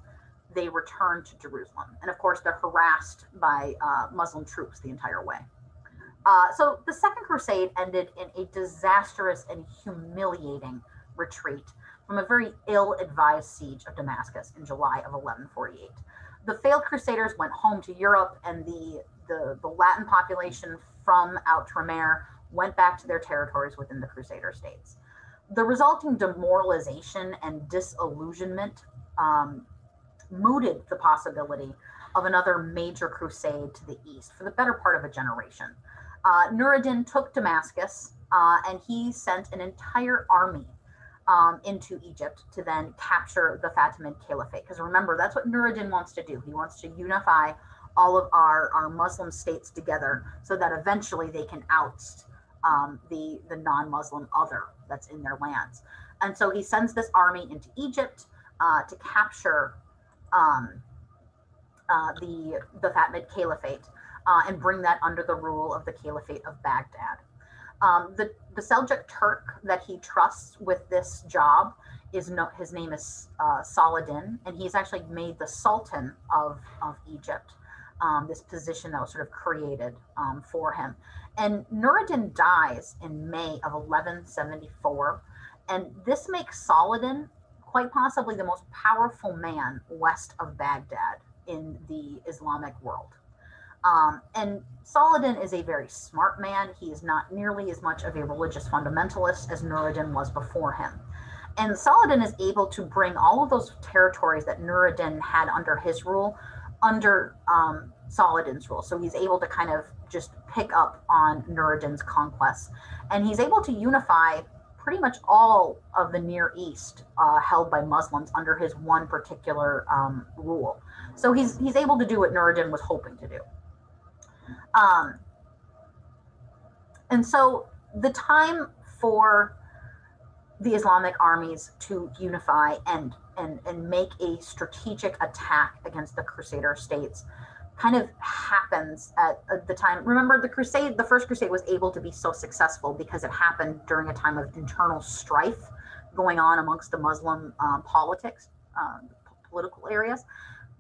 they returned to Jerusalem. And of course, they're harassed by Muslim troops the entire way. So the Second Crusade ended in a disastrous and humiliating retreat from a very ill-advised siege of Damascus in July of 1148. The failed Crusaders went home to Europe, and the Latin population from Outremer went back to their territories within the Crusader states. The resulting demoralization and disillusionment mooted the possibility of another major crusade to the east for the better part of a generation. Nur-ad-Din took Damascus, and he sent an entire army into Egypt to then capture the Fatimid Caliphate. Because remember, that's what Nur-ad-Din wants to do. He wants to unify all of our Muslim states together so that eventually they can oust the non-Muslim other that's in their lands. And so he sends this army into Egypt to capture the Fatimid Caliphate and bring that under the rule of the Caliphate of Baghdad. The Seljuk Turk that he trusts with this job his name is Saladin, and he's actually made the Sultan of Egypt, this position that was sort of created for him. And Nur-ad-Din dies in May of 1174, And this makes Saladin quite possibly the most powerful man west of Baghdad in the Islamic world. And Saladin is a very smart man. He is not nearly as much of a religious fundamentalist as Nuruddin was before him. And Saladin is able to bring all of those territories that Nuruddin had under his rule under Saladin's rule. So he's able to kind of just pick up on Nuruddin's conquests. And he's able to unify pretty much all of the Near East held by Muslims under his one particular rule. So he's able to do what Nuruddin was hoping to do. And so the time for the Islamic armies to unify and make a strategic attack against the Crusader states kind of happens at the time. Remember, the first crusade was able to be so successful because it happened during a time of internal strife going on amongst the Muslim political areas.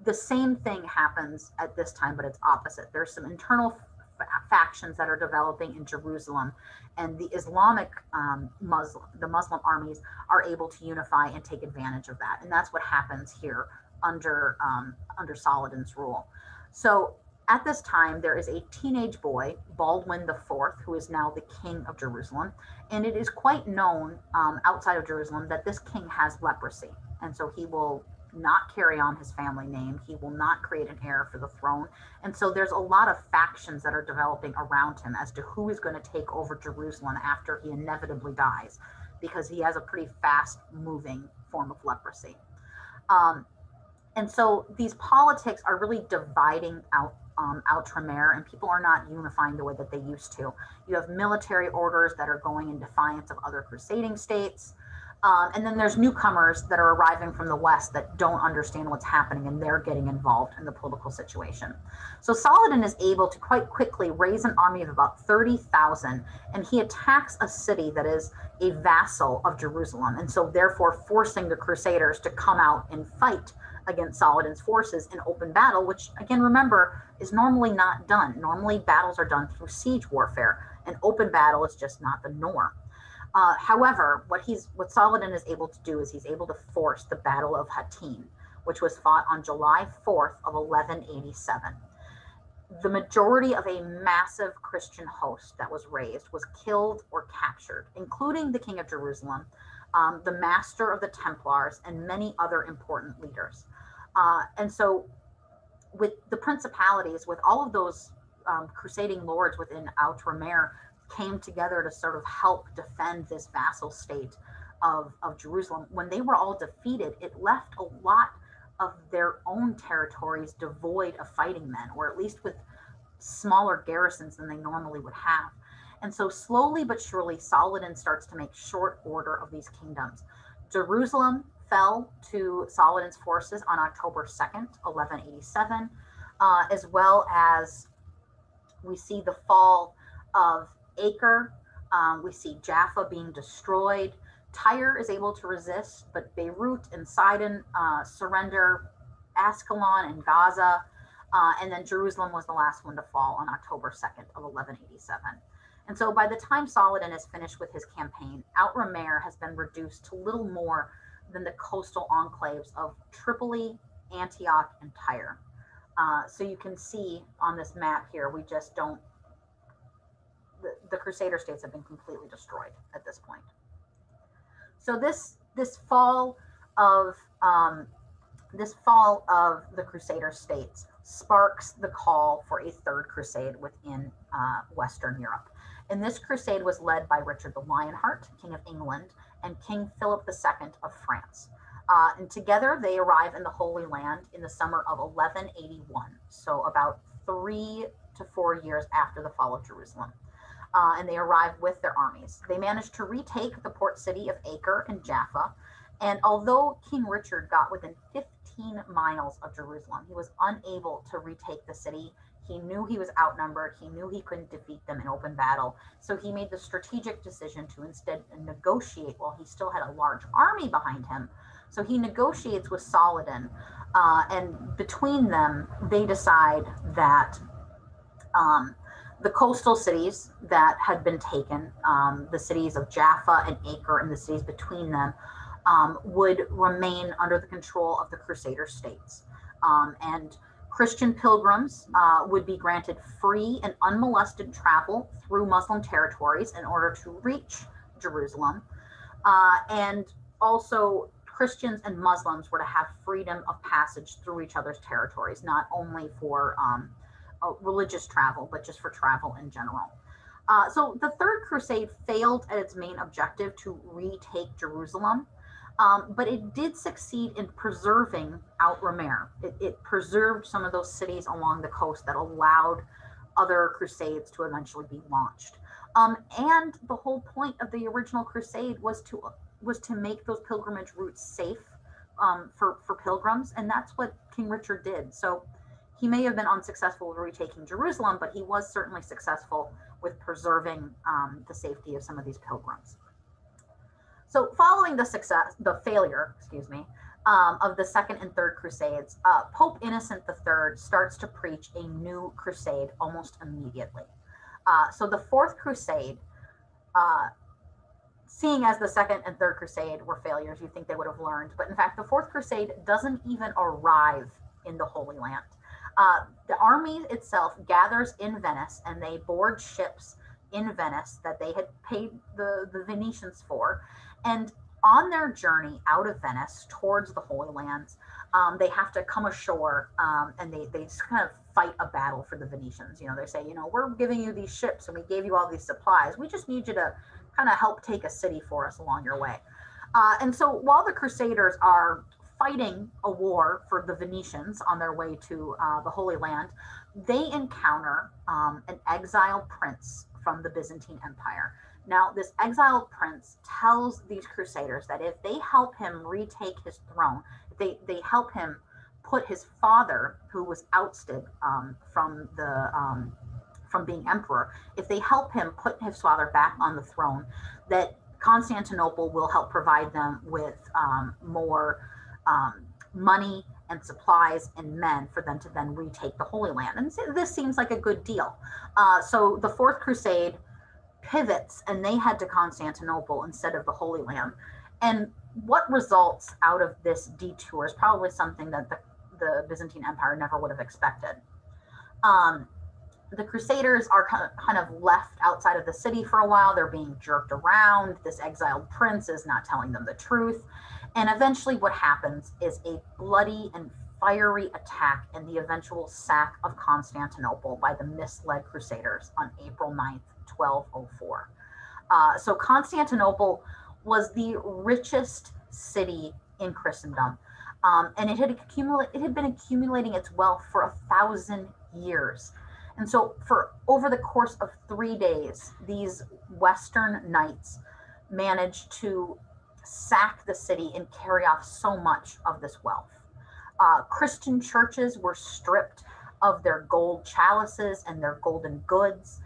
The same thing happens at this time, but it's opposite. There's some internal factions that are developing in Jerusalem, and the Muslim armies are able to unify and take advantage of that. And that's what happens here under Saladin's rule. So at this time, there is a teenage boy, Baldwin IV, who is now the king of Jerusalem. And it is quite known outside of Jerusalem that this king has leprosy. And so he will not carry on his family name. He will not create an heir for the throne. And so there's a lot of factions that are developing around him as to who is going to take over Jerusalem after he inevitably dies, because he has a pretty fast moving form of leprosy. And so these politics are really dividing out Outremer, and people are not unifying the way that they used to. You have military orders that are going in defiance of other crusading states. And then there's newcomers that are arriving from the West that don't understand what's happening, and they're getting involved in the political situation. So Saladin is able to quite quickly raise an army of about 30,000, and he attacks a city that is a vassal of Jerusalem, and so therefore forcing the Crusaders to come out and fight against Saladin's forces in open battle, which, again, remember, is normally not done. Normally battles are done through siege warfare, and open battle is just not the norm. However, what Saladin is able to do is he's able to force the Battle of Hattin, which was fought on July 4th of 1187. The majority of a massive Christian host that was raised was killed or captured, including the King of Jerusalem, the Master of the Templars, and many other important leaders. And so with the principalities, with all of those crusading lords within Outremer, came together to sort of help defend this vassal state of Jerusalem. When they were all defeated, it left a lot of their own territories devoid of fighting men, or at least with smaller garrisons than they normally would have. And so slowly but surely, Saladin starts to make short order of these kingdoms. Jerusalem fell to Saladin's forces on October 2nd, 1187, as well as we see the fall of Acre. We see Jaffa being destroyed. Tyre is able to resist, but Beirut and Sidon surrender, Ascalon and Gaza, and then Jerusalem was the last one to fall on October 2nd of 1187. And so by the time Saladin is finished with his campaign, Outremer has been reduced to little more than the coastal enclaves of Tripoli, Antioch, and Tyre. So you can see on this map here, we just don't, the Crusader states have been completely destroyed at this point. So this fall of the Crusader states sparks the call for a third crusade within Western Europe. And this crusade was led by Richard the Lionheart, King of England, and King Philip II of France. And together they arrive in the Holy Land in the summer of 1181, so about 3 to 4 years after the fall of Jerusalem. And they arrive with their armies. They managed to retake the port city of Acre and Jaffa. And although King Richard got within 15 miles of Jerusalem, he was unable to retake the city. He knew he was outnumbered. He knew he couldn't defeat them in open battle. So he made the strategic decision to instead negotiate while he still had a large army behind him. So he negotiates with Saladin. And between them, they decide that The coastal cities that had been taken, the cities of Jaffa and Acre and the cities between them, would remain under the control of the Crusader states. And Christian pilgrims would be granted free and unmolested travel through Muslim territories in order to reach Jerusalem. And also, Christians and Muslims were to have freedom of passage through each other's territories, not only for religious travel, but just for travel in general. So the Third Crusade failed at its main objective to retake Jerusalem, but it did succeed in preserving Outremer. It preserved some of those cities along the coast that allowed other crusades to eventually be launched. And the whole point of the original crusade was to make those pilgrimage routes safe for pilgrims, and that's what King Richard did. So he may have been unsuccessful with retaking Jerusalem, but he was certainly successful with preserving the safety of some of these pilgrims. So following the failure, of the Second and Third Crusades, Pope Innocent III starts to preach a new crusade almost immediately. So the Fourth Crusade, seeing as the Second and Third Crusade were failures, you think they would have learned, but in fact, the Fourth Crusade doesn't even arrive in the Holy Land. The army itself gathers in Venice, and they board ships in Venice that they had paid the Venetians for. And on their journey out of Venice towards the Holy Lands, they have to come ashore, and they just kind of fight a battle for the Venetians. They say, we're giving you these ships and we gave you all these supplies. We just need you to kind of help take a city for us along your way. And so while the Crusaders are fighting a war for the Venetians on their way to the Holy Land, they encounter an exiled prince from the Byzantine Empire. Now, this exiled prince tells these Crusaders that if they help him retake his throne, they help him put his father, who was ousted from being emperor, if they help him put his father back on the throne, that Constantinople will help provide them with more money and supplies and men for them to then retake the Holy Land. And this seems like a good deal. So the Fourth Crusade pivots, and they head to Constantinople instead of the Holy Land. And what results out of this detour is probably something that the Byzantine Empire never would have expected. The Crusaders are kind of left outside of the city for a while. They're being jerked around. This exiled prince is not telling them the truth. And eventually what happens is a bloody and fiery attack and the eventual sack of Constantinople by the misled Crusaders on April 9th, 1204. So Constantinople was the richest city in Christendom. And it had been accumulating its wealth for 1,000 years. And so for over the course of 3 days, these Western knights managed to sack the city and carry off so much of this wealth. Christian churches were stripped of their gold chalices and their golden goods.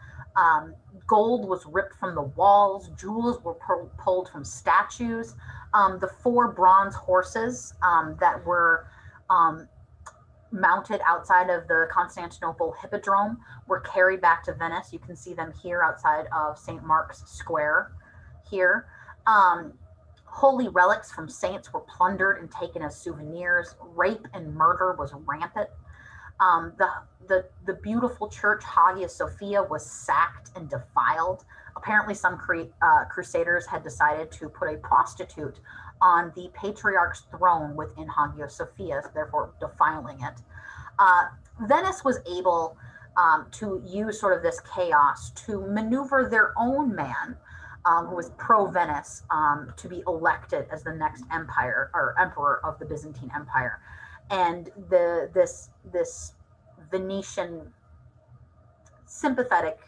Gold was ripped from the walls. Jewels were pulled from statues. The 4 bronze horses that were mounted outside of the Constantinople Hippodrome were carried back to Venice. You can see them here outside of St. Mark's Square here. Holy relics from saints were plundered and taken as souvenirs. Rape and murder was rampant. The beautiful church Hagia Sophia was sacked and defiled. Apparently some Crusaders had decided to put a prostitute on the patriarch's throne within Hagia Sophia, therefore defiling it. Venice was able to use sort of this chaos to maneuver their own man, who was pro-Venice, to be elected as the next emperor of the Byzantine Empire. And this Venetian sympathetic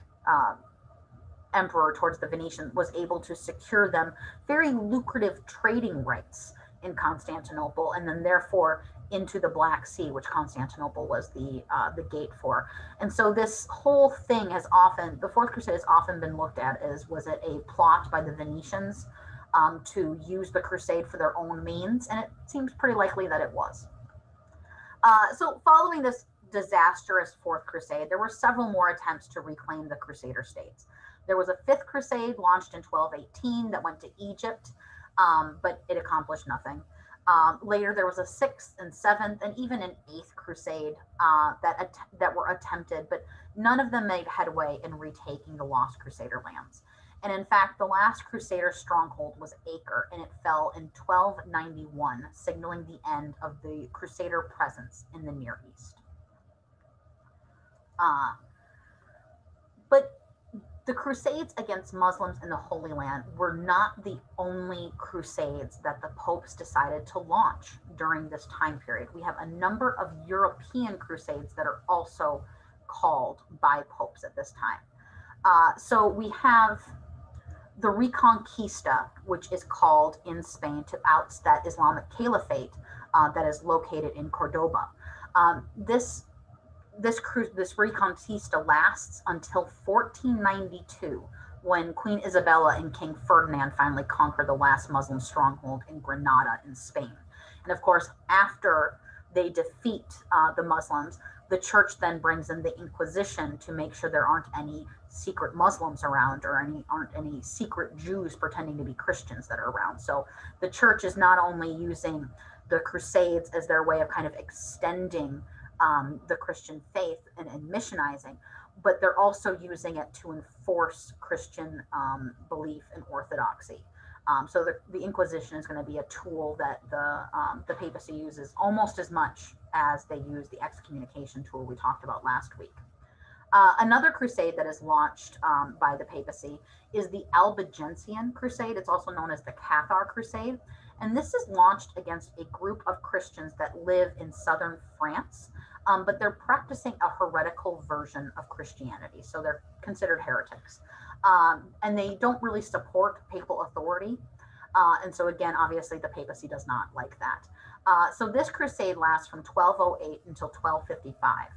emperor towards the Venetians was able to secure them very lucrative trading rights in Constantinople, and then therefore into the Black Sea, which Constantinople was the gate for. And so this whole thing the Fourth Crusade has often been looked at as, was it a plot by the Venetians to use the crusade for their own means? And it seems pretty likely that it was. So following this disastrous Fourth Crusade, there were several more attempts to reclaim the Crusader states. There was a Fifth Crusade launched in 1218 that went to Egypt, but it accomplished nothing. Later, there was a Sixth and Seventh and even an Eighth Crusade that were attempted, but none of them made headway in retaking the lost Crusader lands. And in fact, the last Crusader stronghold was Acre, and it fell in 1291, signaling the end of the Crusader presence in the Near East. But the Crusades against Muslims in the Holy Land were not the only crusades that the popes decided to launch during this time period. We have a number of European crusades that are also called by popes at this time. So we have the Reconquista, which is called in Spain to oust that Islamic caliphate that is located in Cordoba. This Reconquista lasts until 1492, when Queen Isabella and King Ferdinand finally conquer the last Muslim stronghold in Granada in Spain. And of course, after they defeat the Muslims, the church then brings in the Inquisition to make sure there aren't any secret Muslims around or aren't any secret Jews pretending to be Christians that are around. So the church is not only using the Crusades as their way of kind of extending the Christian faith and missionizing, but they're also using it to enforce Christian belief and orthodoxy. So the Inquisition is going to be a tool that the papacy uses almost as much as they use the excommunication tool we talked about last week. Another crusade that is launched by the papacy is the Albigensian Crusade. It's also known as the Cathar Crusade. And this is launched against a group of Christians that live in southern France, but they're practicing a heretical version of Christianity. So they're considered heretics. And they don't really support papal authority. And so again, obviously the papacy does not like that. So this crusade lasts from 1208 until 1255.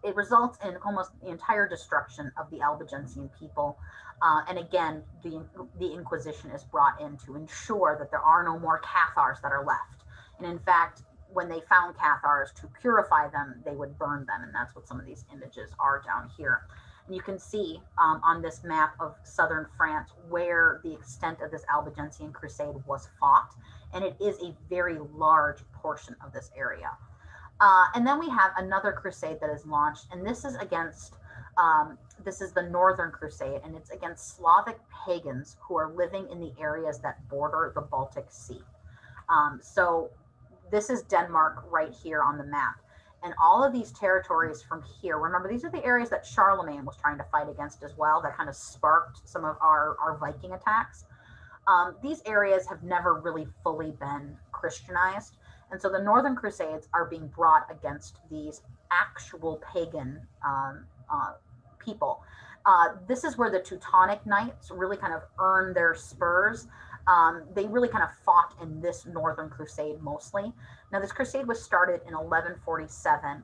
It results in almost the entire destruction of the Albigensian people. And again, the Inquisition is brought in to ensure that there are no more Cathars that are left. And in fact, when they found Cathars, to purify them, they would burn them. And that's what some of these images are down here. And you can see on this map of southern France where the extent of this Albigensian crusade was fought. And it is a very large portion of this area. And then we have another crusade that is launched, and this is against, this is the Northern Crusade, and it's against Slavic pagans who are living in the areas that border the Baltic Sea. So this is Denmark right here on the map. And all of these territories from here, remember, these are the areas that Charlemagne was trying to fight against as well, that kind of sparked some of our Viking attacks. These areas have never really fully been Christianized. And so the Northern Crusades are being brought against these actual pagan people. This is where the Teutonic Knights really kind of earned their spurs. They really kind of fought in this Northern Crusade mostly. Now, this crusade was started in 1147,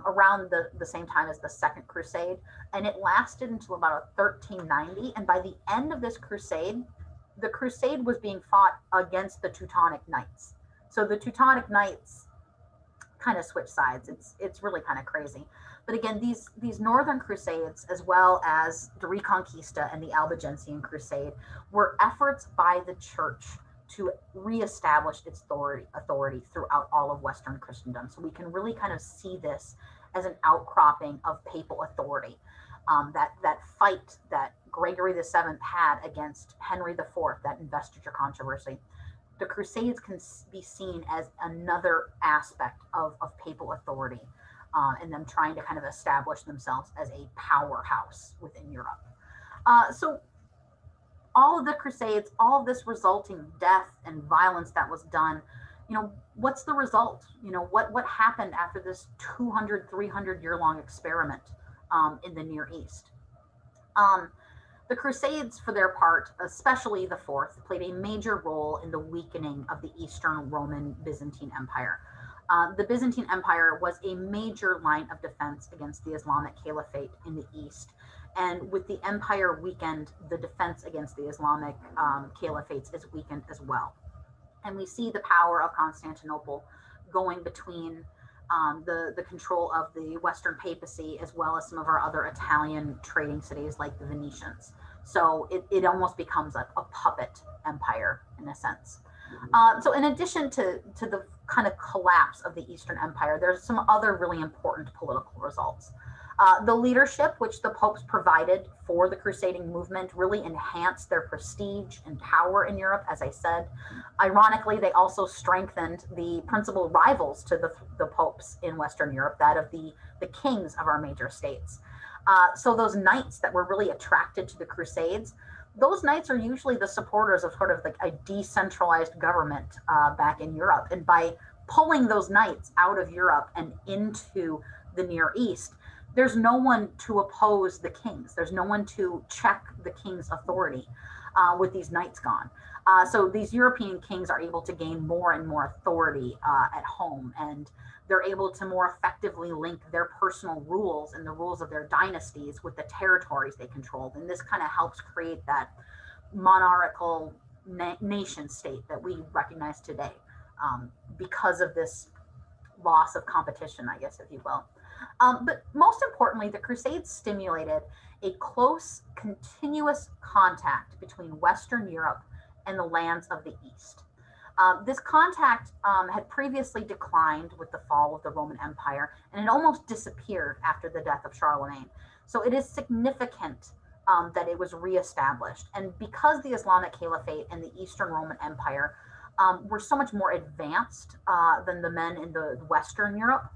around the same time as the Second Crusade, and it lasted until about 1390. And by the end of this crusade, the crusade was being fought against the Teutonic Knights. So the Teutonic Knights kind of switch sides. It's really kind of crazy. But again, these Northern Crusades, as well as the Reconquista and the Albigensian Crusade, were efforts by the church to reestablish its authority throughout all of Western Christendom. So we can really kind of see this as an outcropping of papal authority. That fight that Gregory VII had against Henry IV, that investiture controversy. The Crusades can be seen as another aspect of papal authority, and them trying to kind of establish themselves as a powerhouse within Europe. So all of the Crusades, all of this resulting death and violence that was done, what's the result? What happened after this 200, 300-year-long experiment in the Near East? The Crusades, for their part, especially the Fourth, played a major role in the weakening of the Eastern Roman Byzantine Empire. The Byzantine Empire was a major line of defense against the Islamic Caliphate in the East. And with the empire weakened, the defense against the Islamic Caliphates is weakened as well. And we see the power of Constantinople going between the control of the Western papacy, as well as some of our other Italian trading cities like the Venetians. So it almost becomes a puppet empire in a sense. So in addition to the kind of collapse of the Eastern Empire, there's some other really important political results. The leadership which the popes provided for the crusading movement really enhanced their prestige and power in Europe, as I said. Ironically, they also strengthened the principal rivals to the popes in Western Europe, that of the kings of our major states. So those knights that were really attracted to the Crusades, those knights are usually the supporters of sort of like a decentralized government back in Europe. And by pulling those knights out of Europe and into the Near East, there's no one to oppose the kings. There's no one to check the king's authority with these knights gone. So these European kings are able to gain more and more authority at home, and they're able to more effectively link their personal rules and the rules of their dynasties with the territories they controlled. And this kind of helps create that monarchical nation state that we recognize today because of this loss of competition, I guess, if you will. But most importantly, the Crusades stimulated a close, continuous contact between Western Europe and the lands of the East. This contact had previously declined with the fall of the Roman Empire, and it almost disappeared after the death of Charlemagne. So it is significant that it was reestablished. And because the Islamic Caliphate and the Eastern Roman Empire were so much more advanced than the men in the Western Europe,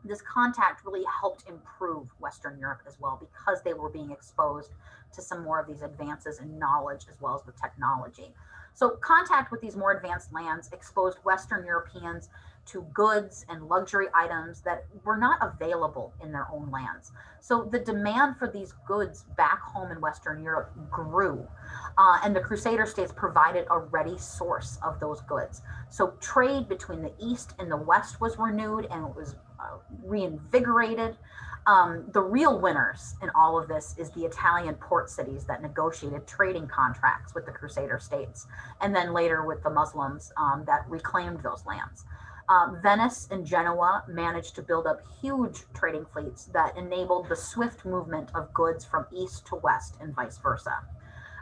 this contact really helped improve Western Europe as well, because they were being exposed to some more of these advances in knowledge as well as with technology. So contact with these more advanced lands exposed Western Europeans to goods and luxury items that were not available in their own lands. So the demand for these goods back home in Western Europe grew, and the Crusader states provided a ready source of those goods. So trade between the East and the West was renewed, and it was reinvigorated. The real winners in all of this is the Italian port cities that negotiated trading contracts with the Crusader states, and then later with the Muslims that reclaimed those lands. Venice and Genoa managed to build up huge trading fleets that enabled the swift movement of goods from east to west and vice versa.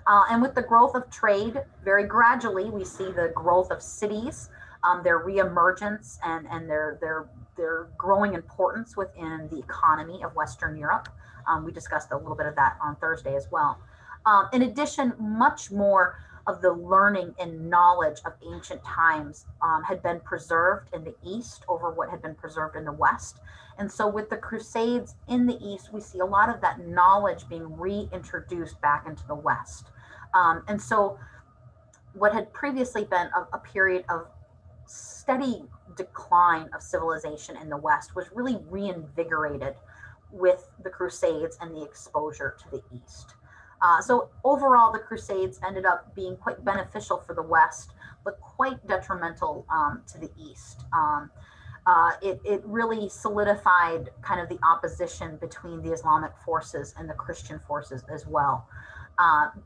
And with the growth of trade, very gradually, we see the growth of cities, their reemergence, and their growing importance within the economy of Western Europe. We discussed a little bit of that on Thursday as well. In addition, much more of the learning and knowledge of ancient times had been preserved in the East over what had been preserved in the West. And so with the Crusades in the East, we see a lot of that knowledge being reintroduced back into the West. And so what had previously been a period of steady decline of civilization in the West was really reinvigorated with the Crusades and the exposure to the East. So overall, the Crusades ended up being quite beneficial for the West, but quite detrimental to the East. It really solidified kind of the opposition between the Islamic forces and the Christian forces as well.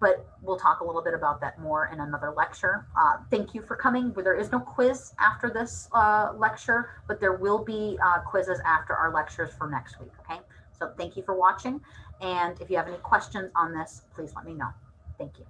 But we'll talk a little bit about that more in another lecture. Thank you for coming. There is no quiz after this lecture, but there will be quizzes after our lectures for next week, okay? So thank you for watching. And if you have any questions on this, please let me know. Thank you.